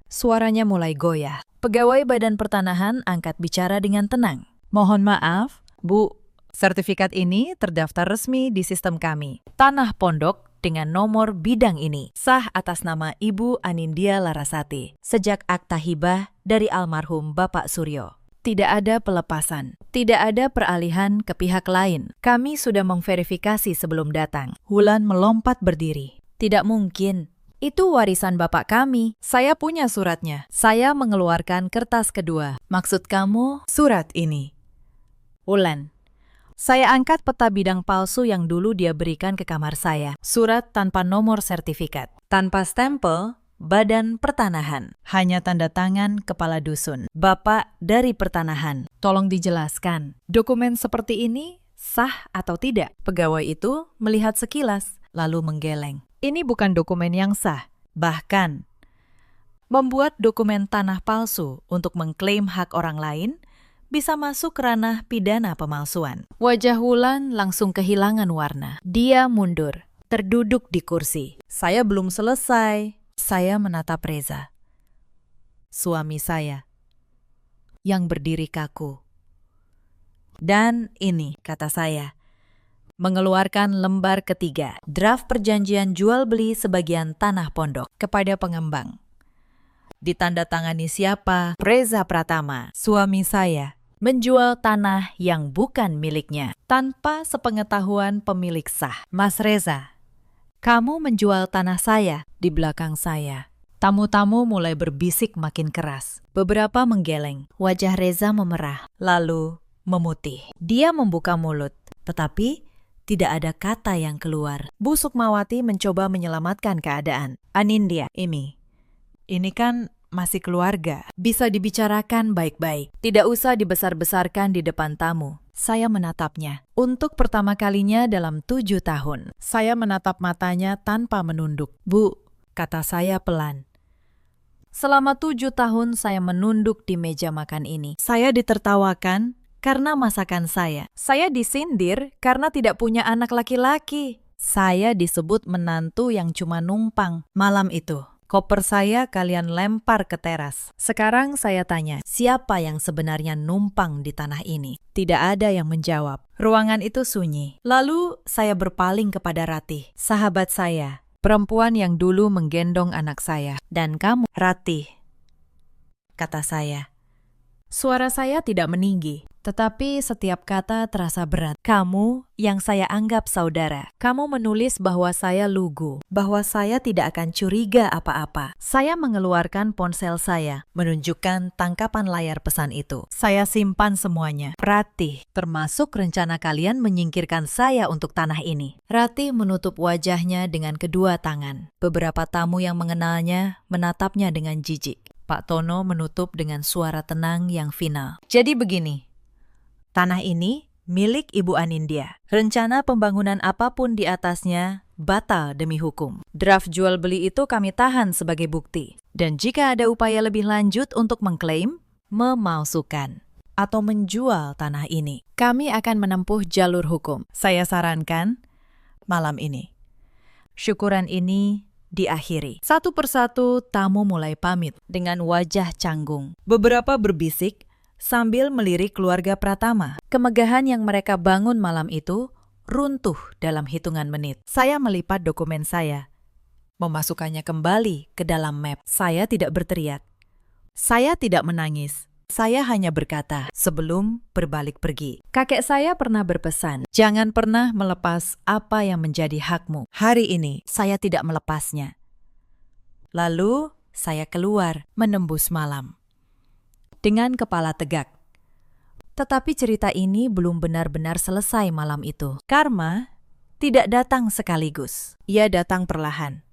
Suaranya mulai goyah. Pegawai Badan Pertanahan angkat bicara dengan tenang. Mohon maaf, Bu, sertifikat ini terdaftar resmi di sistem kami. Tanah pondok dengan nomor bidang ini sah atas nama Ibu Anindya Larasati sejak akta hibah dari almarhum Bapak Suryo. Tidak ada pelepasan, tidak ada peralihan ke pihak lain. Kami sudah memverifikasi sebelum datang. Wulan melompat berdiri. Tidak mungkin. Itu warisan bapak kami. Saya punya suratnya. Saya mengeluarkan kertas kedua. Maksud kamu surat ini? Wulan, Saya angkat peta bidang palsu yang dulu dia berikan ke kamar saya. Surat tanpa nomor sertifikat, tanpa stempel, Badan Pertanahan. Hanya tanda tangan kepala dusun. Bapak dari Pertanahan. Tolong dijelaskan, dokumen seperti ini sah atau tidak? Pegawai itu melihat sekilas, lalu menggeleng. Ini bukan dokumen yang sah. Bahkan, membuat dokumen tanah palsu untuk mengklaim hak orang lain bisa masuk ranah pidana pemalsuan. Wajah Wulan langsung kehilangan warna. Dia mundur, terduduk di kursi. Saya belum selesai. Saya menatap Reza, suami saya, yang berdiri kaku. Dan ini, kata saya, mengeluarkan lembar ketiga, draft perjanjian jual beli sebagian tanah pondok kepada pengembang. Ditandatangani siapa? Reza Pratama, suami saya, menjual tanah yang bukan miliknya tanpa sepengetahuan pemilik sah. Mas Reza, kamu menjual tanah saya di belakang saya. Tamu-tamu mulai berbisik makin keras. Beberapa menggeleng. Wajah Reza memerah, lalu memutih. Dia membuka mulut, tetapi tidak ada kata yang keluar. Bu Sukmawati mencoba menyelamatkan keadaan. Anindya, ini kan masih keluarga. Bisa dibicarakan baik-baik. Tidak usah dibesar-besarkan di depan tamu. Saya menatapnya. Untuk pertama kalinya dalam 7 tahun. Saya menatap matanya tanpa menunduk. Bu, kata saya pelan. Selama 7 tahun saya menunduk di meja makan ini. Saya ditertawakan karena masakan saya. Saya disindir karena tidak punya anak laki-laki. Saya disebut menantu yang cuma numpang. Malam itu, koper saya kalian lempar ke teras. Sekarang saya tanya, siapa yang sebenarnya numpang di tanah ini? Tidak ada yang menjawab. Ruangan itu sunyi. Lalu saya berpaling kepada Ratih, sahabat saya, perempuan yang dulu menggendong anak saya. Dan kamu, Ratih, kata saya. Suara saya tidak meninggi, tetapi setiap kata terasa berat. Kamu yang saya anggap saudara. Kamu menulis bahwa saya lugu, bahwa saya tidak akan curiga apa-apa. Saya mengeluarkan ponsel saya, menunjukkan tangkapan layar pesan itu. Saya simpan semuanya. Ratih, termasuk rencana kalian menyingkirkan saya untuk tanah ini. Ratih menutup wajahnya dengan kedua tangan. Beberapa tamu yang mengenalnya menatapnya dengan jijik. Pak Tono menutup dengan suara tenang yang final. Jadi begini, tanah ini milik Ibu Anindya. Rencana pembangunan apapun di atasnya batal demi hukum. Draft jual beli itu kami tahan sebagai bukti. Dan jika ada upaya lebih lanjut untuk mengklaim, memalsukan, atau menjual tanah ini, kami akan menempuh jalur hukum. Saya sarankan malam ini. Syukuran ini diakhiri. Satu persatu tamu mulai pamit dengan wajah canggung. Beberapa berbisik sambil melirik keluarga Pratama. Kemegahan yang mereka bangun malam itu runtuh dalam hitungan menit. Saya melipat dokumen saya, memasukkannya kembali ke dalam map. Saya tidak berteriak. Saya tidak menangis. Saya hanya berkata sebelum berbalik pergi. Kakek saya pernah berpesan, jangan pernah melepas apa yang menjadi hakmu. Hari ini saya tidak melepasnya. Lalu saya keluar menembus malam dengan kepala tegak. Tetapi cerita ini belum benar-benar selesai malam itu. Karma tidak datang sekaligus. Ia datang perlahan,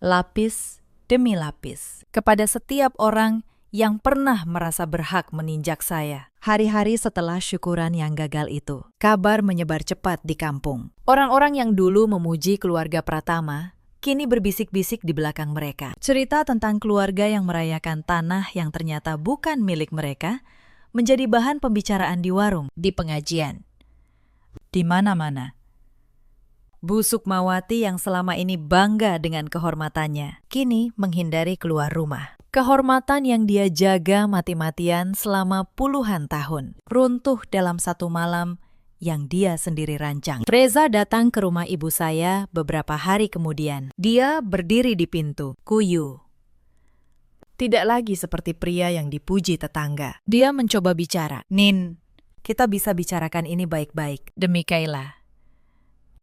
lapis demi lapis, kepada setiap orang yang pernah merasa berhak meninjak saya. Hari-hari setelah syukuran yang gagal itu, kabar menyebar cepat di kampung. Orang-orang yang dulu memuji keluarga Pratama, kini berbisik-bisik di belakang mereka. Cerita tentang keluarga yang merayakan tanah yang ternyata bukan milik mereka, menjadi bahan pembicaraan di warung, di pengajian, di mana-mana. Bu Sukmawati yang selama ini bangga dengan kehormatannya, kini menghindari keluar rumah. Kehormatan yang dia jaga mati-matian selama puluhan tahun, runtuh dalam satu malam yang dia sendiri rancang. Reza datang ke rumah ibu saya beberapa hari kemudian. Dia berdiri di pintu, kuyu. Tidak lagi seperti pria yang dipuji tetangga. Dia mencoba bicara. Nin, kita bisa bicarakan ini baik-baik. Demi Kayla.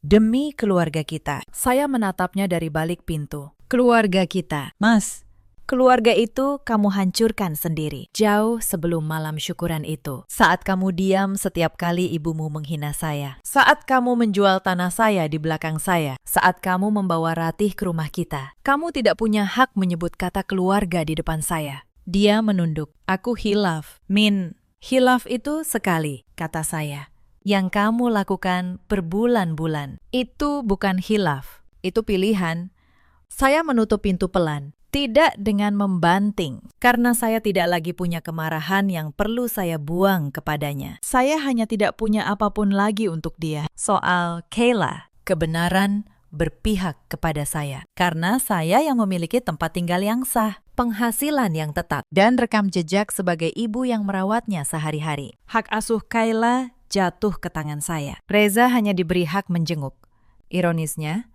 Demi keluarga kita. Saya menatapnya dari balik pintu. Keluarga kita. Mas, Keluarga itu kamu hancurkan sendiri, jauh sebelum malam syukuran itu. Saat kamu diam setiap kali ibumu menghina saya. Saat kamu menjual tanah saya di belakang saya. Saat kamu membawa Ratih ke rumah kita. Kamu tidak punya hak menyebut kata keluarga di depan saya. Dia menunduk. Aku hilaf. Hilaf itu sekali, kata saya. Yang kamu lakukan berbulan-bulan. Itu bukan hilaf. Itu pilihan. Saya menutup pintu pelan. Tidak dengan membanting, karena saya tidak lagi punya kemarahan yang perlu saya buang kepadanya. Saya hanya tidak punya apapun lagi untuk dia. Soal Kayla, kebenaran berpihak kepada saya. Karena saya yang memiliki tempat tinggal yang sah, penghasilan yang tetap, dan rekam jejak sebagai ibu yang merawatnya sehari-hari. Hak asuh Kayla jatuh ke tangan saya. Reza hanya diberi hak menjenguk. Ironisnya,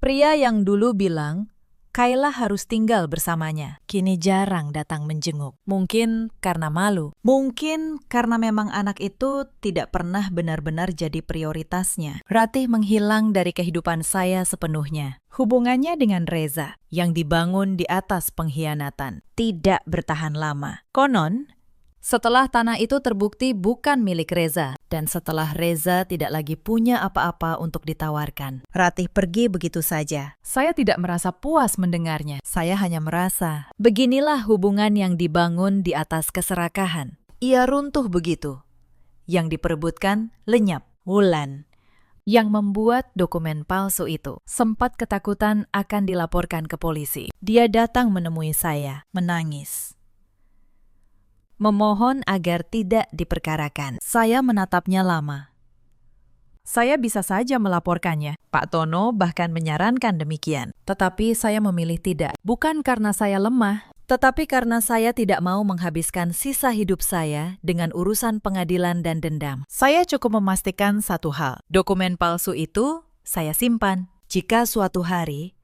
pria yang dulu bilang Kayla harus tinggal bersamanya, kini jarang datang menjenguk. Mungkin karena malu. Mungkin karena memang anak itu tidak pernah benar-benar jadi prioritasnya. Ratih menghilang dari kehidupan saya sepenuhnya. Hubungannya dengan Reza, yang dibangun di atas pengkhianatan, tidak bertahan lama. Konon, setelah tanah itu terbukti bukan milik Reza, dan setelah Reza tidak lagi punya apa-apa untuk ditawarkan, Ratih pergi begitu saja. Saya tidak merasa puas mendengarnya. Saya hanya merasa, beginilah hubungan yang dibangun di atas keserakahan. Ia runtuh begitu. Yang diperebutkan lenyap. Wulan, yang membuat dokumen palsu itu, sempat ketakutan akan dilaporkan ke polisi. Dia datang menemui saya, menangis. Memohon agar tidak diperkarakan. Saya menatapnya lama. Saya bisa saja melaporkannya. Pak Tono bahkan menyarankan demikian. Tetapi saya memilih tidak. Bukan karena saya lemah, tetapi karena saya tidak mau menghabiskan sisa hidup saya dengan urusan pengadilan dan dendam. Saya cukup memastikan satu hal. Dokumen palsu itu saya simpan. Jika suatu hari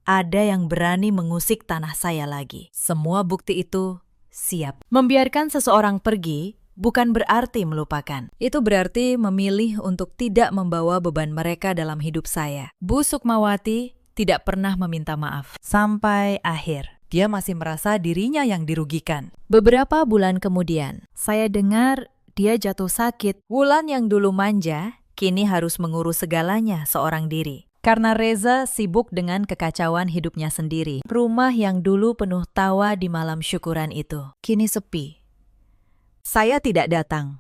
ada yang berani mengusik tanah saya lagi, semua bukti itu siap. Membiarkan seseorang pergi bukan berarti melupakan. Itu berarti memilih untuk tidak membawa beban mereka dalam hidup saya. Bu Sukmawati tidak pernah meminta maaf. Sampai akhir, dia masih merasa dirinya yang dirugikan. Beberapa bulan kemudian, saya dengar dia jatuh sakit. Wulan yang dulu manja, kini harus mengurus segalanya seorang diri. Karena Reza sibuk dengan kekacauan hidupnya sendiri. Rumah yang dulu penuh tawa di malam syukuran itu, kini sepi. Saya tidak datang.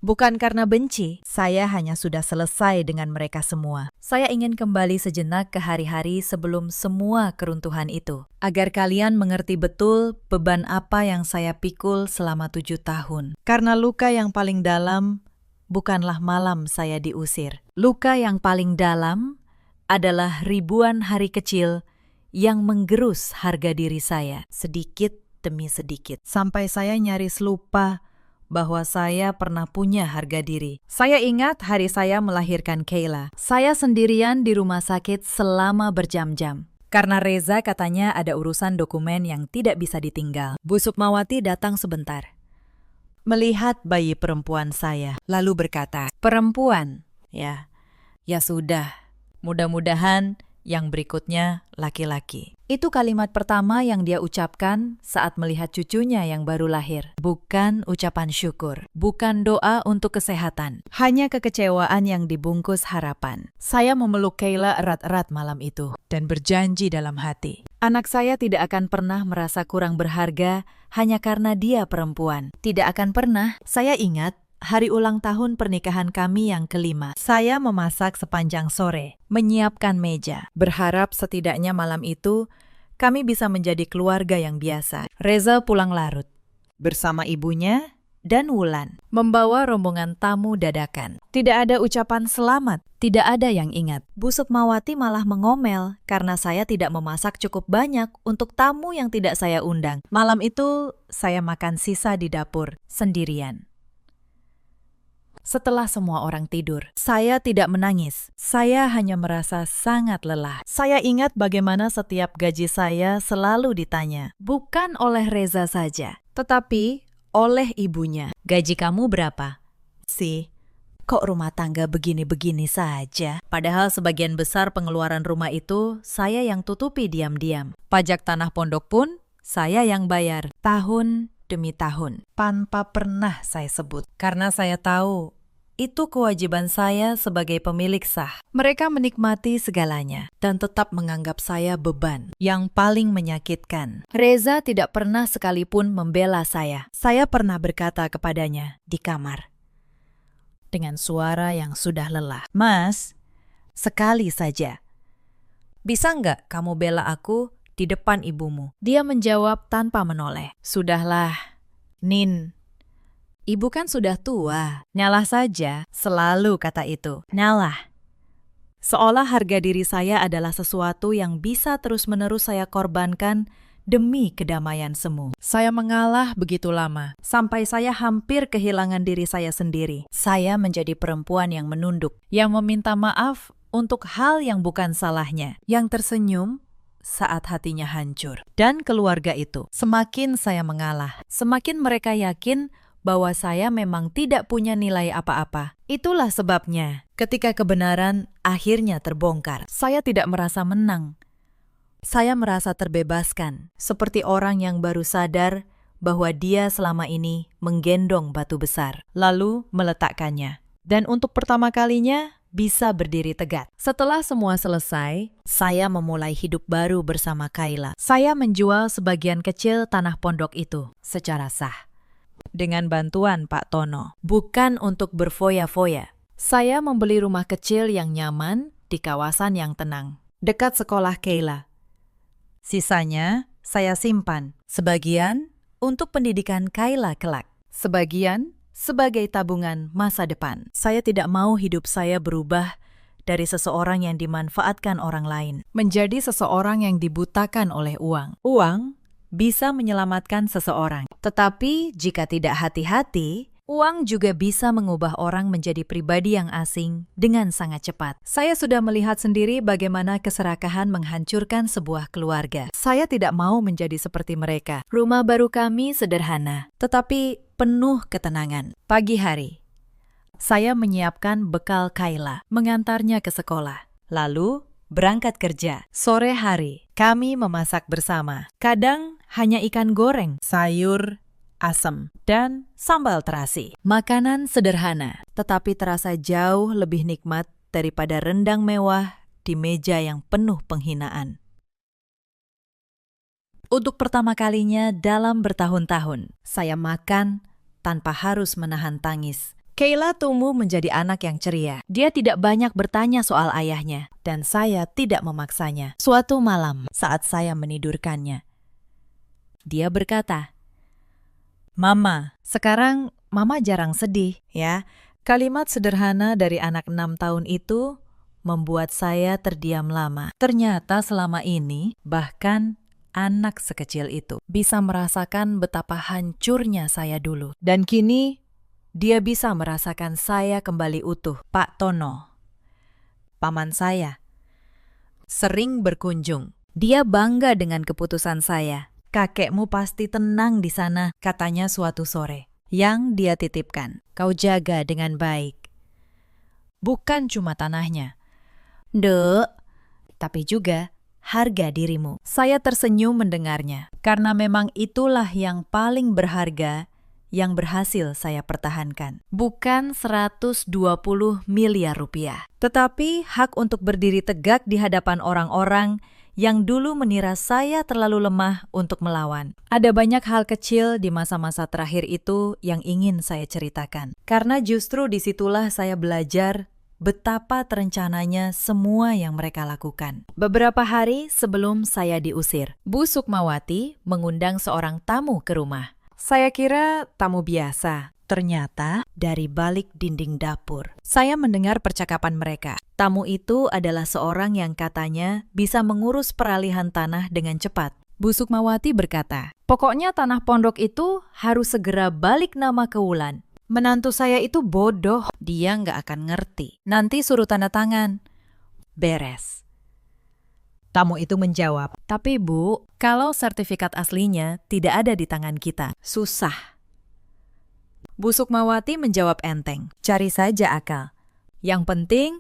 Bukan karena benci, saya hanya sudah selesai dengan mereka semua. Saya ingin kembali sejenak ke hari-hari sebelum semua keruntuhan itu. Agar kalian mengerti betul beban apa yang saya pikul selama 7 tahun. Karena luka yang paling dalam bukanlah malam saya diusir. Luka yang paling dalam adalah ribuan hari kecil yang menggerus harga diri saya sedikit demi sedikit. Sampai saya nyaris lupa bahwa saya pernah punya harga diri. Saya ingat hari saya melahirkan Kayla. Saya sendirian di rumah sakit selama berjam-jam. Karena Reza katanya ada urusan dokumen yang tidak bisa ditinggal. Bu Sukmawati datang sebentar. Melihat bayi perempuan saya, lalu berkata, "Perempuan, ya sudah. Mudah-mudahan yang berikutnya laki-laki." Itu kalimat pertama yang dia ucapkan saat melihat cucunya yang baru lahir. Bukan ucapan syukur, bukan doa untuk kesehatan, hanya kekecewaan yang dibungkus harapan. Saya memeluk Kayla erat-erat malam itu dan berjanji dalam hati, anak saya tidak akan pernah merasa kurang berharga hanya karena dia perempuan. Tidak akan pernah. Saya ingat hari ulang tahun pernikahan kami yang kelima. Saya memasak sepanjang sore, menyiapkan meja, berharap setidaknya malam itu kami bisa menjadi keluarga yang biasa. Reza pulang larut bersama ibunya dan Wulan, membawa rombongan tamu dadakan. Tidak ada ucapan selamat, tidak ada yang ingat. Bu Sukmawati malah mengomel karena saya tidak memasak cukup banyak untuk tamu yang tidak saya undang. Malam itu saya makan sisa di dapur sendirian. Setelah semua orang tidur, saya tidak menangis. Saya hanya merasa sangat lelah. Saya ingat bagaimana setiap gaji saya selalu ditanya, bukan oleh Reza saja, tetapi oleh ibunya. "Gaji kamu berapa?" Kok rumah tangga begini-begini saja? Padahal sebagian besar pengeluaran rumah itu saya yang tutupi diam-diam. Pajak tanah pondok pun saya yang bayar tahun demi tahun, tanpa pernah saya sebut. Karena saya tahu itu kewajiban saya sebagai pemilik sah. Mereka menikmati segalanya dan tetap menganggap saya beban. Yang paling menyakitkan, Reza tidak pernah sekalipun membela saya. Saya pernah berkata kepadanya di kamar dengan suara yang sudah lelah, "Mas, sekali saja. Bisa nggak kamu bela aku di depan ibumu?" Dia menjawab tanpa menoleh, "Sudahlah, Nin. Ibu kan sudah tua. Ngalah saja." Selalu kata itu, "Ngalah." Seolah harga diri saya adalah sesuatu yang bisa terus-menerus saya korbankan demi kedamaian semu. Saya mengalah begitu lama, sampai saya hampir kehilangan diri saya sendiri. Saya menjadi perempuan yang menunduk, yang meminta maaf untuk hal yang bukan salahnya, yang tersenyum saat hatinya hancur. Dan keluarga itu, semakin saya mengalah, semakin mereka yakin bahwa saya memang tidak punya nilai apa-apa. Itulah sebabnya, ketika kebenaran akhirnya terbongkar, saya tidak merasa menang. Saya merasa terbebaskan, seperti orang yang baru sadar bahwa dia selama ini menggendong batu besar, lalu meletakkannya. Dan untuk pertama kalinya, bisa berdiri tegak. Setelah semua selesai, saya memulai hidup baru bersama Kayla. Saya menjual sebagian kecil tanah pondok itu secara sah, dengan bantuan Pak Tono. Bukan untuk berfoya-foya. Saya membeli rumah kecil yang nyaman di kawasan yang tenang, dekat sekolah Kayla. Sisanya saya simpan, sebagian untuk pendidikan Kayla kelak, sebagian sebagai tabungan masa depan. Saya tidak mau hidup saya berubah dari seseorang yang dimanfaatkan orang lain, menjadi seseorang yang dibutakan oleh uang. Uang bisa menyelamatkan seseorang, tetapi jika tidak hati-hati, uang juga bisa mengubah orang menjadi pribadi yang asing dengan sangat cepat. Saya sudah melihat sendiri bagaimana keserakahan menghancurkan sebuah keluarga. Saya tidak mau menjadi seperti mereka. Rumah baru kami sederhana, tetapi penuh ketenangan. Pagi hari, saya menyiapkan bekal Kayla, mengantarnya ke sekolah. Lalu, berangkat kerja. Sore hari, kami memasak bersama. Kadang hanya ikan goreng, sayur, asam, dan sambal terasi. Makanan sederhana, tetapi terasa jauh lebih nikmat daripada rendang mewah di meja yang penuh penghinaan. Untuk pertama kalinya dalam bertahun-tahun, saya makan tanpa harus menahan tangis. Kayla tumbuh menjadi anak yang ceria. Dia tidak banyak bertanya soal ayahnya, dan saya tidak memaksanya. Suatu malam, saat saya menidurkannya, dia berkata, "Mama, sekarang Mama jarang sedih, ya." Kalimat sederhana dari anak 6 tahun itu membuat saya terdiam lama. Ternyata selama ini, bahkan anak sekecil itu bisa merasakan betapa hancurnya saya dulu. Dan kini, dia bisa merasakan saya kembali utuh. Pak Tono, paman saya, sering berkunjung. Dia bangga dengan keputusan saya. "Kakekmu pasti tenang di sana," katanya suatu sore. Yang dia titipkan, "Kau jaga dengan baik. Bukan cuma tanahnya, Dek, tapi juga harga dirimu." Saya tersenyum mendengarnya, karena memang itulah yang paling berharga yang berhasil saya pertahankan. Bukan 120 miliar rupiah, tetapi hak untuk berdiri tegak di hadapan orang-orang yang dulu mengira saya terlalu lemah untuk melawan. Ada banyak hal kecil di masa-masa terakhir itu yang ingin saya ceritakan. Karena justru disitulah saya belajar betapa terencananya semua yang mereka lakukan. Beberapa hari sebelum saya diusir, Bu Sukmawati mengundang seorang tamu ke rumah. Saya kira tamu biasa. Ternyata dari balik dinding dapur, saya mendengar percakapan mereka. Tamu itu adalah seorang yang katanya bisa mengurus peralihan tanah dengan cepat. Bu Sukmawati berkata, "Pokoknya tanah pondok itu harus segera balik nama ke Wulan. Menantu saya itu bodoh, dia nggak akan ngerti. Nanti suruh tanda tangan. Beres." Tamu itu menjawab, "Tapi Bu, kalau sertifikat aslinya tidak ada di tangan kita, susah." Bu Sukmawati menjawab enteng. Cari saja akal. Yang penting,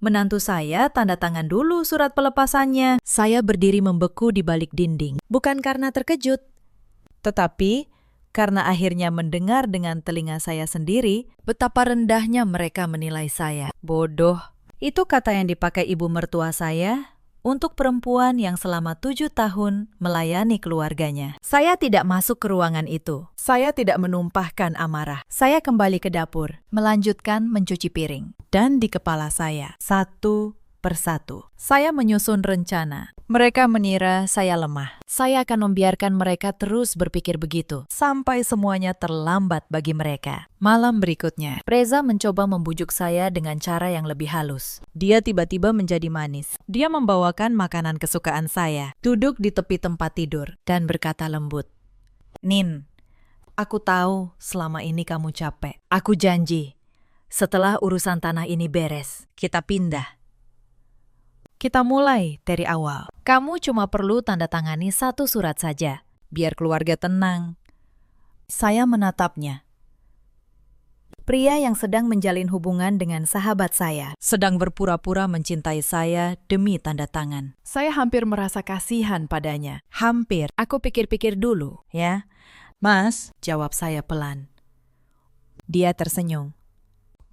menantu saya tanda tangan dulu surat pelepasannya. Saya berdiri membeku di balik dinding. Bukan karena terkejut, tetapi karena akhirnya mendengar dengan telinga saya sendiri betapa rendahnya mereka menilai saya. Bodoh. Itu kata yang dipakai ibu mertua saya untuk perempuan yang selama 7 tahun melayani keluarganya. Saya tidak masuk ke ruangan itu. Saya tidak menumpahkan amarah. Saya kembali ke dapur, melanjutkan mencuci piring. Dan di kepala saya, satu persatu, saya menyusun rencana. Mereka mengira saya lemah. Saya akan membiarkan mereka terus berpikir begitu, sampai semuanya terlambat bagi mereka. Malam berikutnya, Reza mencoba membujuk saya dengan cara yang lebih halus. Dia tiba-tiba menjadi manis. Dia membawakan makanan kesukaan saya, duduk di tepi tempat tidur, dan berkata lembut, "Nin, aku tahu selama ini kamu capek. Aku janji, setelah urusan tanah ini beres, kita pindah. Kita mulai dari awal. Kamu cuma perlu tanda tangani 1 surat saja, biar keluarga tenang." Saya menatapnya. Pria yang sedang menjalin hubungan dengan sahabat saya, sedang berpura-pura mencintai saya demi tanda tangan. Saya hampir merasa kasihan padanya. Hampir. Aku pikir-pikir dulu, ya. "Mas," jawab saya pelan. Dia tersenyum,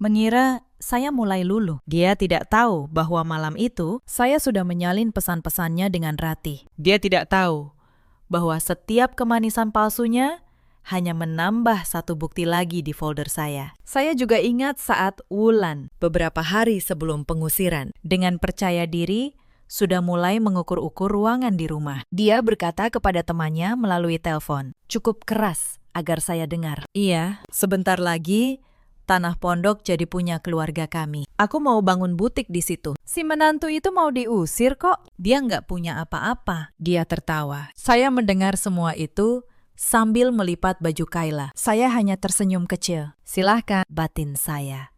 mengira saya mulai luluh. Dia tidak tahu bahwa malam itu saya sudah menyalin pesan-pesannya dengan Ratih. Dia tidak tahu bahwa setiap kemanisan palsunya hanya menambah 1 bukti lagi di folder saya. Saya juga ingat saat Wulan, beberapa hari sebelum pengusiran, dengan percaya diri sudah mulai mengukur-ukur ruangan di rumah. Dia berkata kepada temannya melalui telepon, cukup keras agar saya dengar. "Iya, sebentar lagi tanah pondok jadi punya keluarga kami. Aku mau bangun butik di situ." Si menantu itu mau diusir kok. Dia nggak punya apa-apa. Dia tertawa. Saya mendengar semua itu sambil melipat baju Kayla. Saya hanya tersenyum kecil. "Silahkan," batin saya.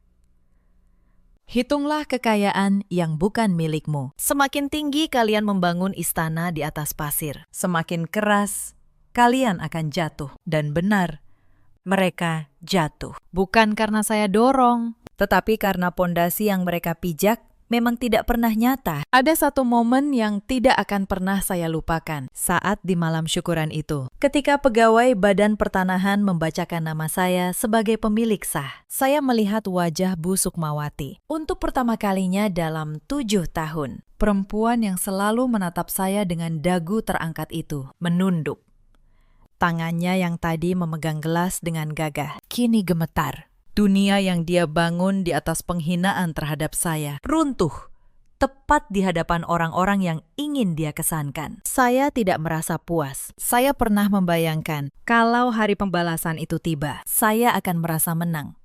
"Hitunglah kekayaan yang bukan milikmu. Semakin tinggi kalian membangun istana di atas pasir, semakin keras kalian akan jatuh." Dan benar, mereka jatuh. Bukan karena saya dorong, tetapi karena pondasi yang mereka pijak memang tidak pernah nyata. Ada satu momen yang tidak akan pernah saya lupakan saat di malam syukuran itu. Ketika pegawai Badan Pertanahan membacakan nama saya sebagai pemilik sah, saya melihat wajah Bu Sukmawati. Untuk pertama kalinya dalam 7 tahun, perempuan yang selalu menatap saya dengan dagu terangkat itu menunduk. Tangannya yang tadi memegang gelas dengan gagah, kini gemetar. Dunia yang dia bangun di atas penghinaan terhadap saya runtuh, tepat di hadapan orang-orang yang ingin dia kesankan. Saya tidak merasa puas. Saya pernah membayangkan, kalau hari pembalasan itu tiba, saya akan merasa menang.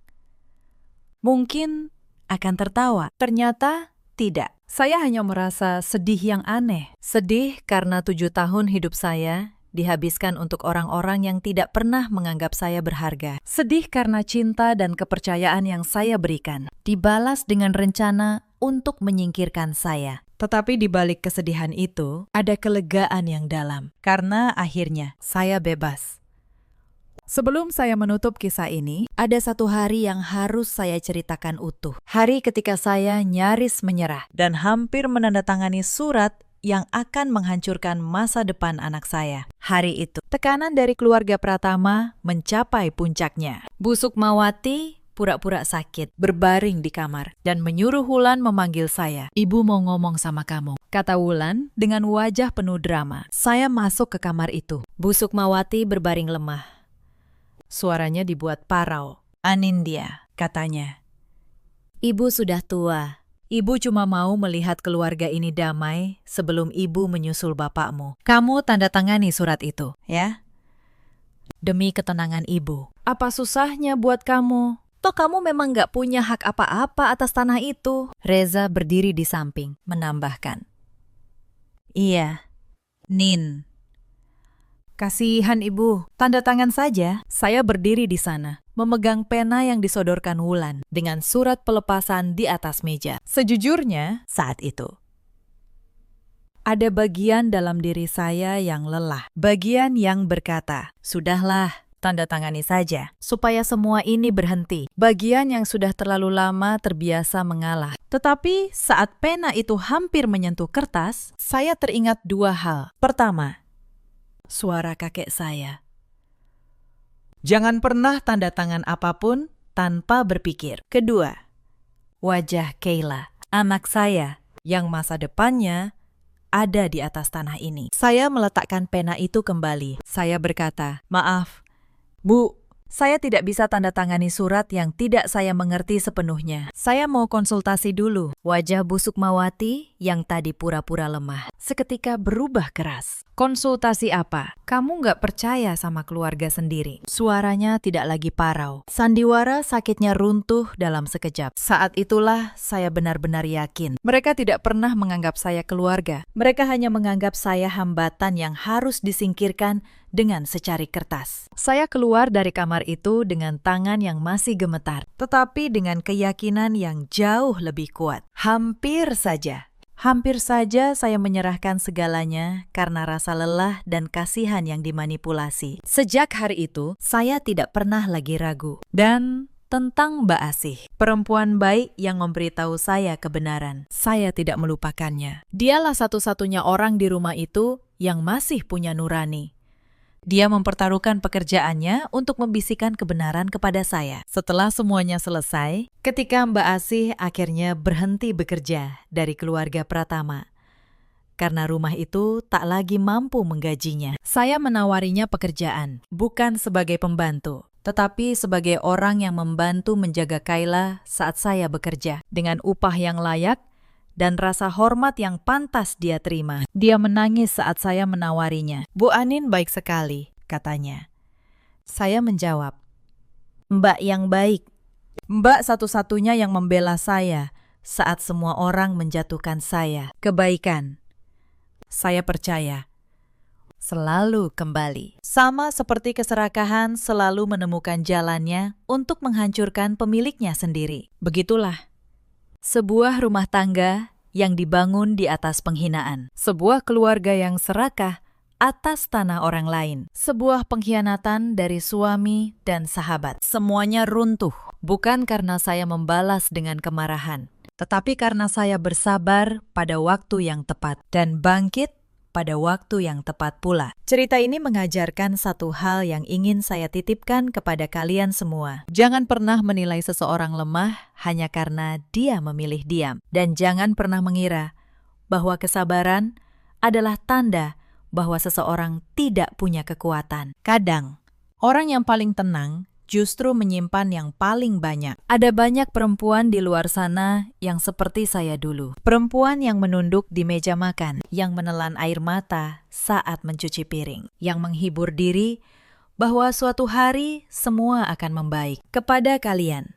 Mungkin akan tertawa. Ternyata tidak. Saya hanya merasa sedih yang aneh. Sedih karena 7 tahun hidup saya dihabiskan untuk orang-orang yang tidak pernah menganggap saya berharga. Sedih karena cinta dan kepercayaan yang saya berikan dibalas dengan rencana untuk menyingkirkan saya. Tetapi di balik kesedihan itu, ada kelegaan yang dalam, karena akhirnya saya bebas. Sebelum saya menutup kisah ini, ada satu hari yang harus saya ceritakan utuh. Hari ketika saya nyaris menyerah dan hampir menandatangani surat yang akan menghancurkan masa depan anak saya. Hari itu, tekanan dari keluarga Pratama mencapai puncaknya. Bu Sukmawati pura-pura sakit, berbaring di kamar, dan menyuruh Wulan memanggil saya. "Ibu mau ngomong sama kamu," kata Wulan dengan wajah penuh drama. Saya masuk ke kamar itu. Bu Sukmawati berbaring lemah. Suaranya dibuat parau. "Anindya," katanya. "Ibu sudah tua. Ibu cuma mau melihat keluarga ini damai sebelum ibu menyusul bapakmu. Kamu tanda tangani surat itu, ya? Demi ketenangan ibu. Apa susahnya buat kamu? Toh kamu memang nggak punya hak apa-apa atas tanah itu." Reza berdiri di samping, menambahkan. "Iya, Nin. Kasihan ibu, tanda tangan saja." Saya berdiri di sana, memegang pena yang disodorkan Wulan dengan surat pelepasan di atas meja. Sejujurnya, saat itu ada bagian dalam diri saya yang lelah. Bagian yang berkata, "Sudahlah, tanda tangani saja, supaya semua ini berhenti. Bagian yang sudah terlalu lama terbiasa mengalah. Tetapi saat pena itu hampir menyentuh kertas, saya teringat dua hal. Pertama, suara kakek saya. Jangan pernah tanda tangan apapun tanpa berpikir. Kedua, wajah Kayla, anak saya, yang masa depannya ada di atas tanah ini. Saya meletakkan pena itu kembali. Saya berkata, "Maaf, Bu, saya tidak bisa tanda tangani surat yang tidak saya mengerti sepenuhnya. Saya mau konsultasi dulu." Wajah Bu Sukmawati yang tadi pura-pura lemah seketika berubah keras. "Konsultasi apa? Kamu nggak percaya sama keluarga sendiri?" Suaranya tidak lagi parau. Sandiwara sakitnya runtuh dalam sekejap. Saat itulah saya benar-benar yakin. Mereka tidak pernah menganggap saya keluarga. Mereka hanya menganggap saya hambatan yang harus disingkirkan dengan secari kertas. Saya keluar dari kamar itu dengan tangan yang masih gemetar, tetapi dengan keyakinan yang jauh lebih kuat. Hampir saja saya menyerahkan segalanya karena rasa lelah dan kasihan yang dimanipulasi. Sejak hari itu, saya tidak pernah lagi ragu. Dan tentang Mbak Asih, perempuan baik yang memberitahu saya kebenaran. Saya tidak melupakannya. Dialah satu-satunya orang di rumah itu yang masih punya nurani. Dia mempertaruhkan pekerjaannya untuk membisikkan kebenaran kepada saya. Setelah semuanya selesai, ketika Mbak Asih akhirnya berhenti bekerja dari keluarga Pratama, karena rumah itu tak lagi mampu menggajinya, saya menawarinya pekerjaan, bukan sebagai pembantu, tetapi sebagai orang yang membantu menjaga Kayla saat saya bekerja, dengan upah yang layak dan rasa hormat yang pantas dia terima. Dia menangis saat saya menawarinya. "Bu Anin baik sekali," katanya. Saya menjawab, "Mbak yang baik. Mbak satu-satunya yang membela saya saat semua orang menjatuhkan saya. Kebaikan, saya percaya, selalu kembali. Sama seperti keserakahan selalu menemukan jalannya untuk menghancurkan pemiliknya sendiri. Begitulah sebuah rumah tangga yang dibangun di atas penghinaan. Sebuah keluarga yang serakah atas tanah orang lain. Sebuah pengkhianatan dari suami dan sahabat. Semuanya runtuh, bukan karena saya membalas dengan kemarahan, tetapi karena saya bersabar pada waktu yang tepat dan bangkit pada waktu yang tepat pula. Cerita ini mengajarkan satu hal yang ingin saya titipkan kepada kalian semua. Jangan pernah menilai seseorang lemah hanya karena dia memilih diam. Dan jangan pernah mengira bahwa kesabaran adalah tanda bahwa seseorang tidak punya kekuatan. Kadang, orang yang paling tenang justru menyimpan yang paling banyak. Ada banyak perempuan di luar sana yang seperti saya dulu. Perempuan yang menunduk di meja makan, yang menelan air mata saat mencuci piring, yang menghibur diri bahwa suatu hari semua akan membaik. Kepada kalian,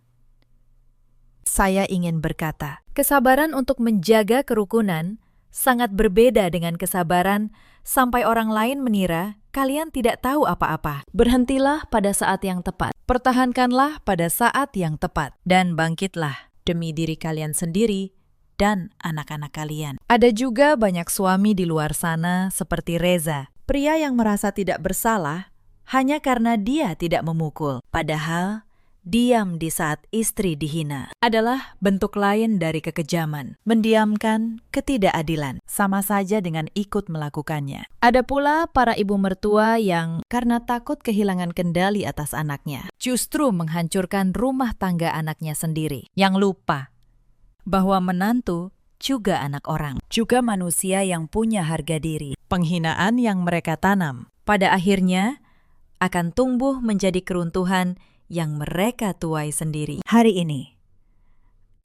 saya ingin berkata, kesabaran untuk menjaga kerukunan sangat berbeda dengan kesabaran sampai orang lain mengira kalian tidak tahu apa-apa. Berhentilah pada saat yang tepat. Pertahankanlah pada saat yang tepat. Dan bangkitlah demi diri kalian sendiri dan anak-anak kalian. Ada juga banyak suami di luar sana seperti Reza. Pria yang merasa tidak bersalah hanya karena dia tidak memukul. Padahal diam di saat istri dihina adalah bentuk lain dari kekejaman. Mendiamkan ketidakadilan, sama saja dengan ikut melakukannya. Ada pula para ibu mertua yang karena takut kehilangan kendali atas anaknya, justru menghancurkan rumah tangga anaknya sendiri. Yang lupa bahwa menantu juga anak orang, juga manusia yang punya harga diri. Penghinaan yang mereka tanam, pada akhirnya akan tumbuh menjadi keruntuhan yang mereka tuai sendiri. Hari ini,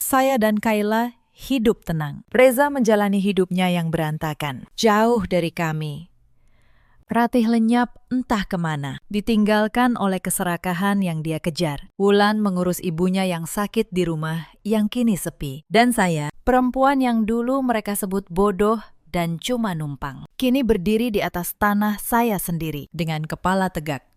saya dan Kayla hidup tenang. Reza menjalani hidupnya yang berantakan, jauh dari kami. Ratih lenyap entah kemana, ditinggalkan oleh keserakahan yang dia kejar. Wulan mengurus ibunya yang sakit di rumah yang kini sepi. Dan saya, perempuan yang dulu mereka sebut bodoh dan cuma numpang, kini berdiri di atas tanah saya sendiri dengan kepala tegak,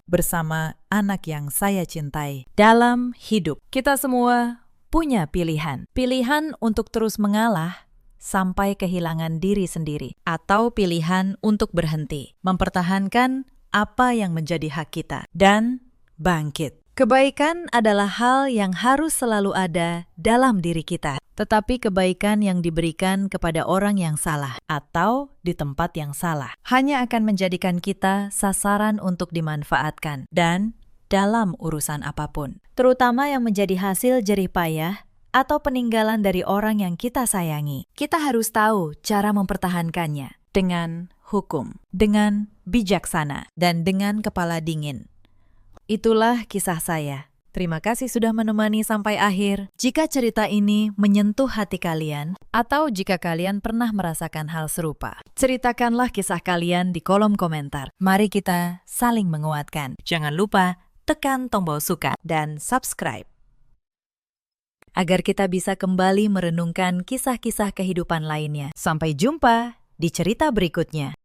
bersama anak yang saya cintai. Dalam hidup, kita semua punya pilihan. Pilihan untuk terus mengalah sampai kehilangan diri sendiri. Atau pilihan untuk berhenti, mempertahankan apa yang menjadi hak kita, dan bangkit. Kebaikan adalah hal yang harus selalu ada dalam diri kita, tetapi kebaikan yang diberikan kepada orang yang salah atau di tempat yang salah hanya akan menjadikan kita sasaran untuk dimanfaatkan dan dalam urusan apapun, terutama yang menjadi hasil jerih payah atau peninggalan dari orang yang kita sayangi. Kita harus tahu cara mempertahankannya dengan hukum, dengan bijaksana, dan dengan kepala dingin. Itulah kisah saya. Terima kasih sudah menemani sampai akhir. Jika cerita ini menyentuh hati kalian, atau jika kalian pernah merasakan hal serupa, ceritakanlah kisah kalian di kolom komentar. Mari kita saling menguatkan. Jangan lupa tekan tombol suka dan subscribe, agar kita bisa kembali merenungkan kisah-kisah kehidupan lainnya. Sampai jumpa di cerita berikutnya.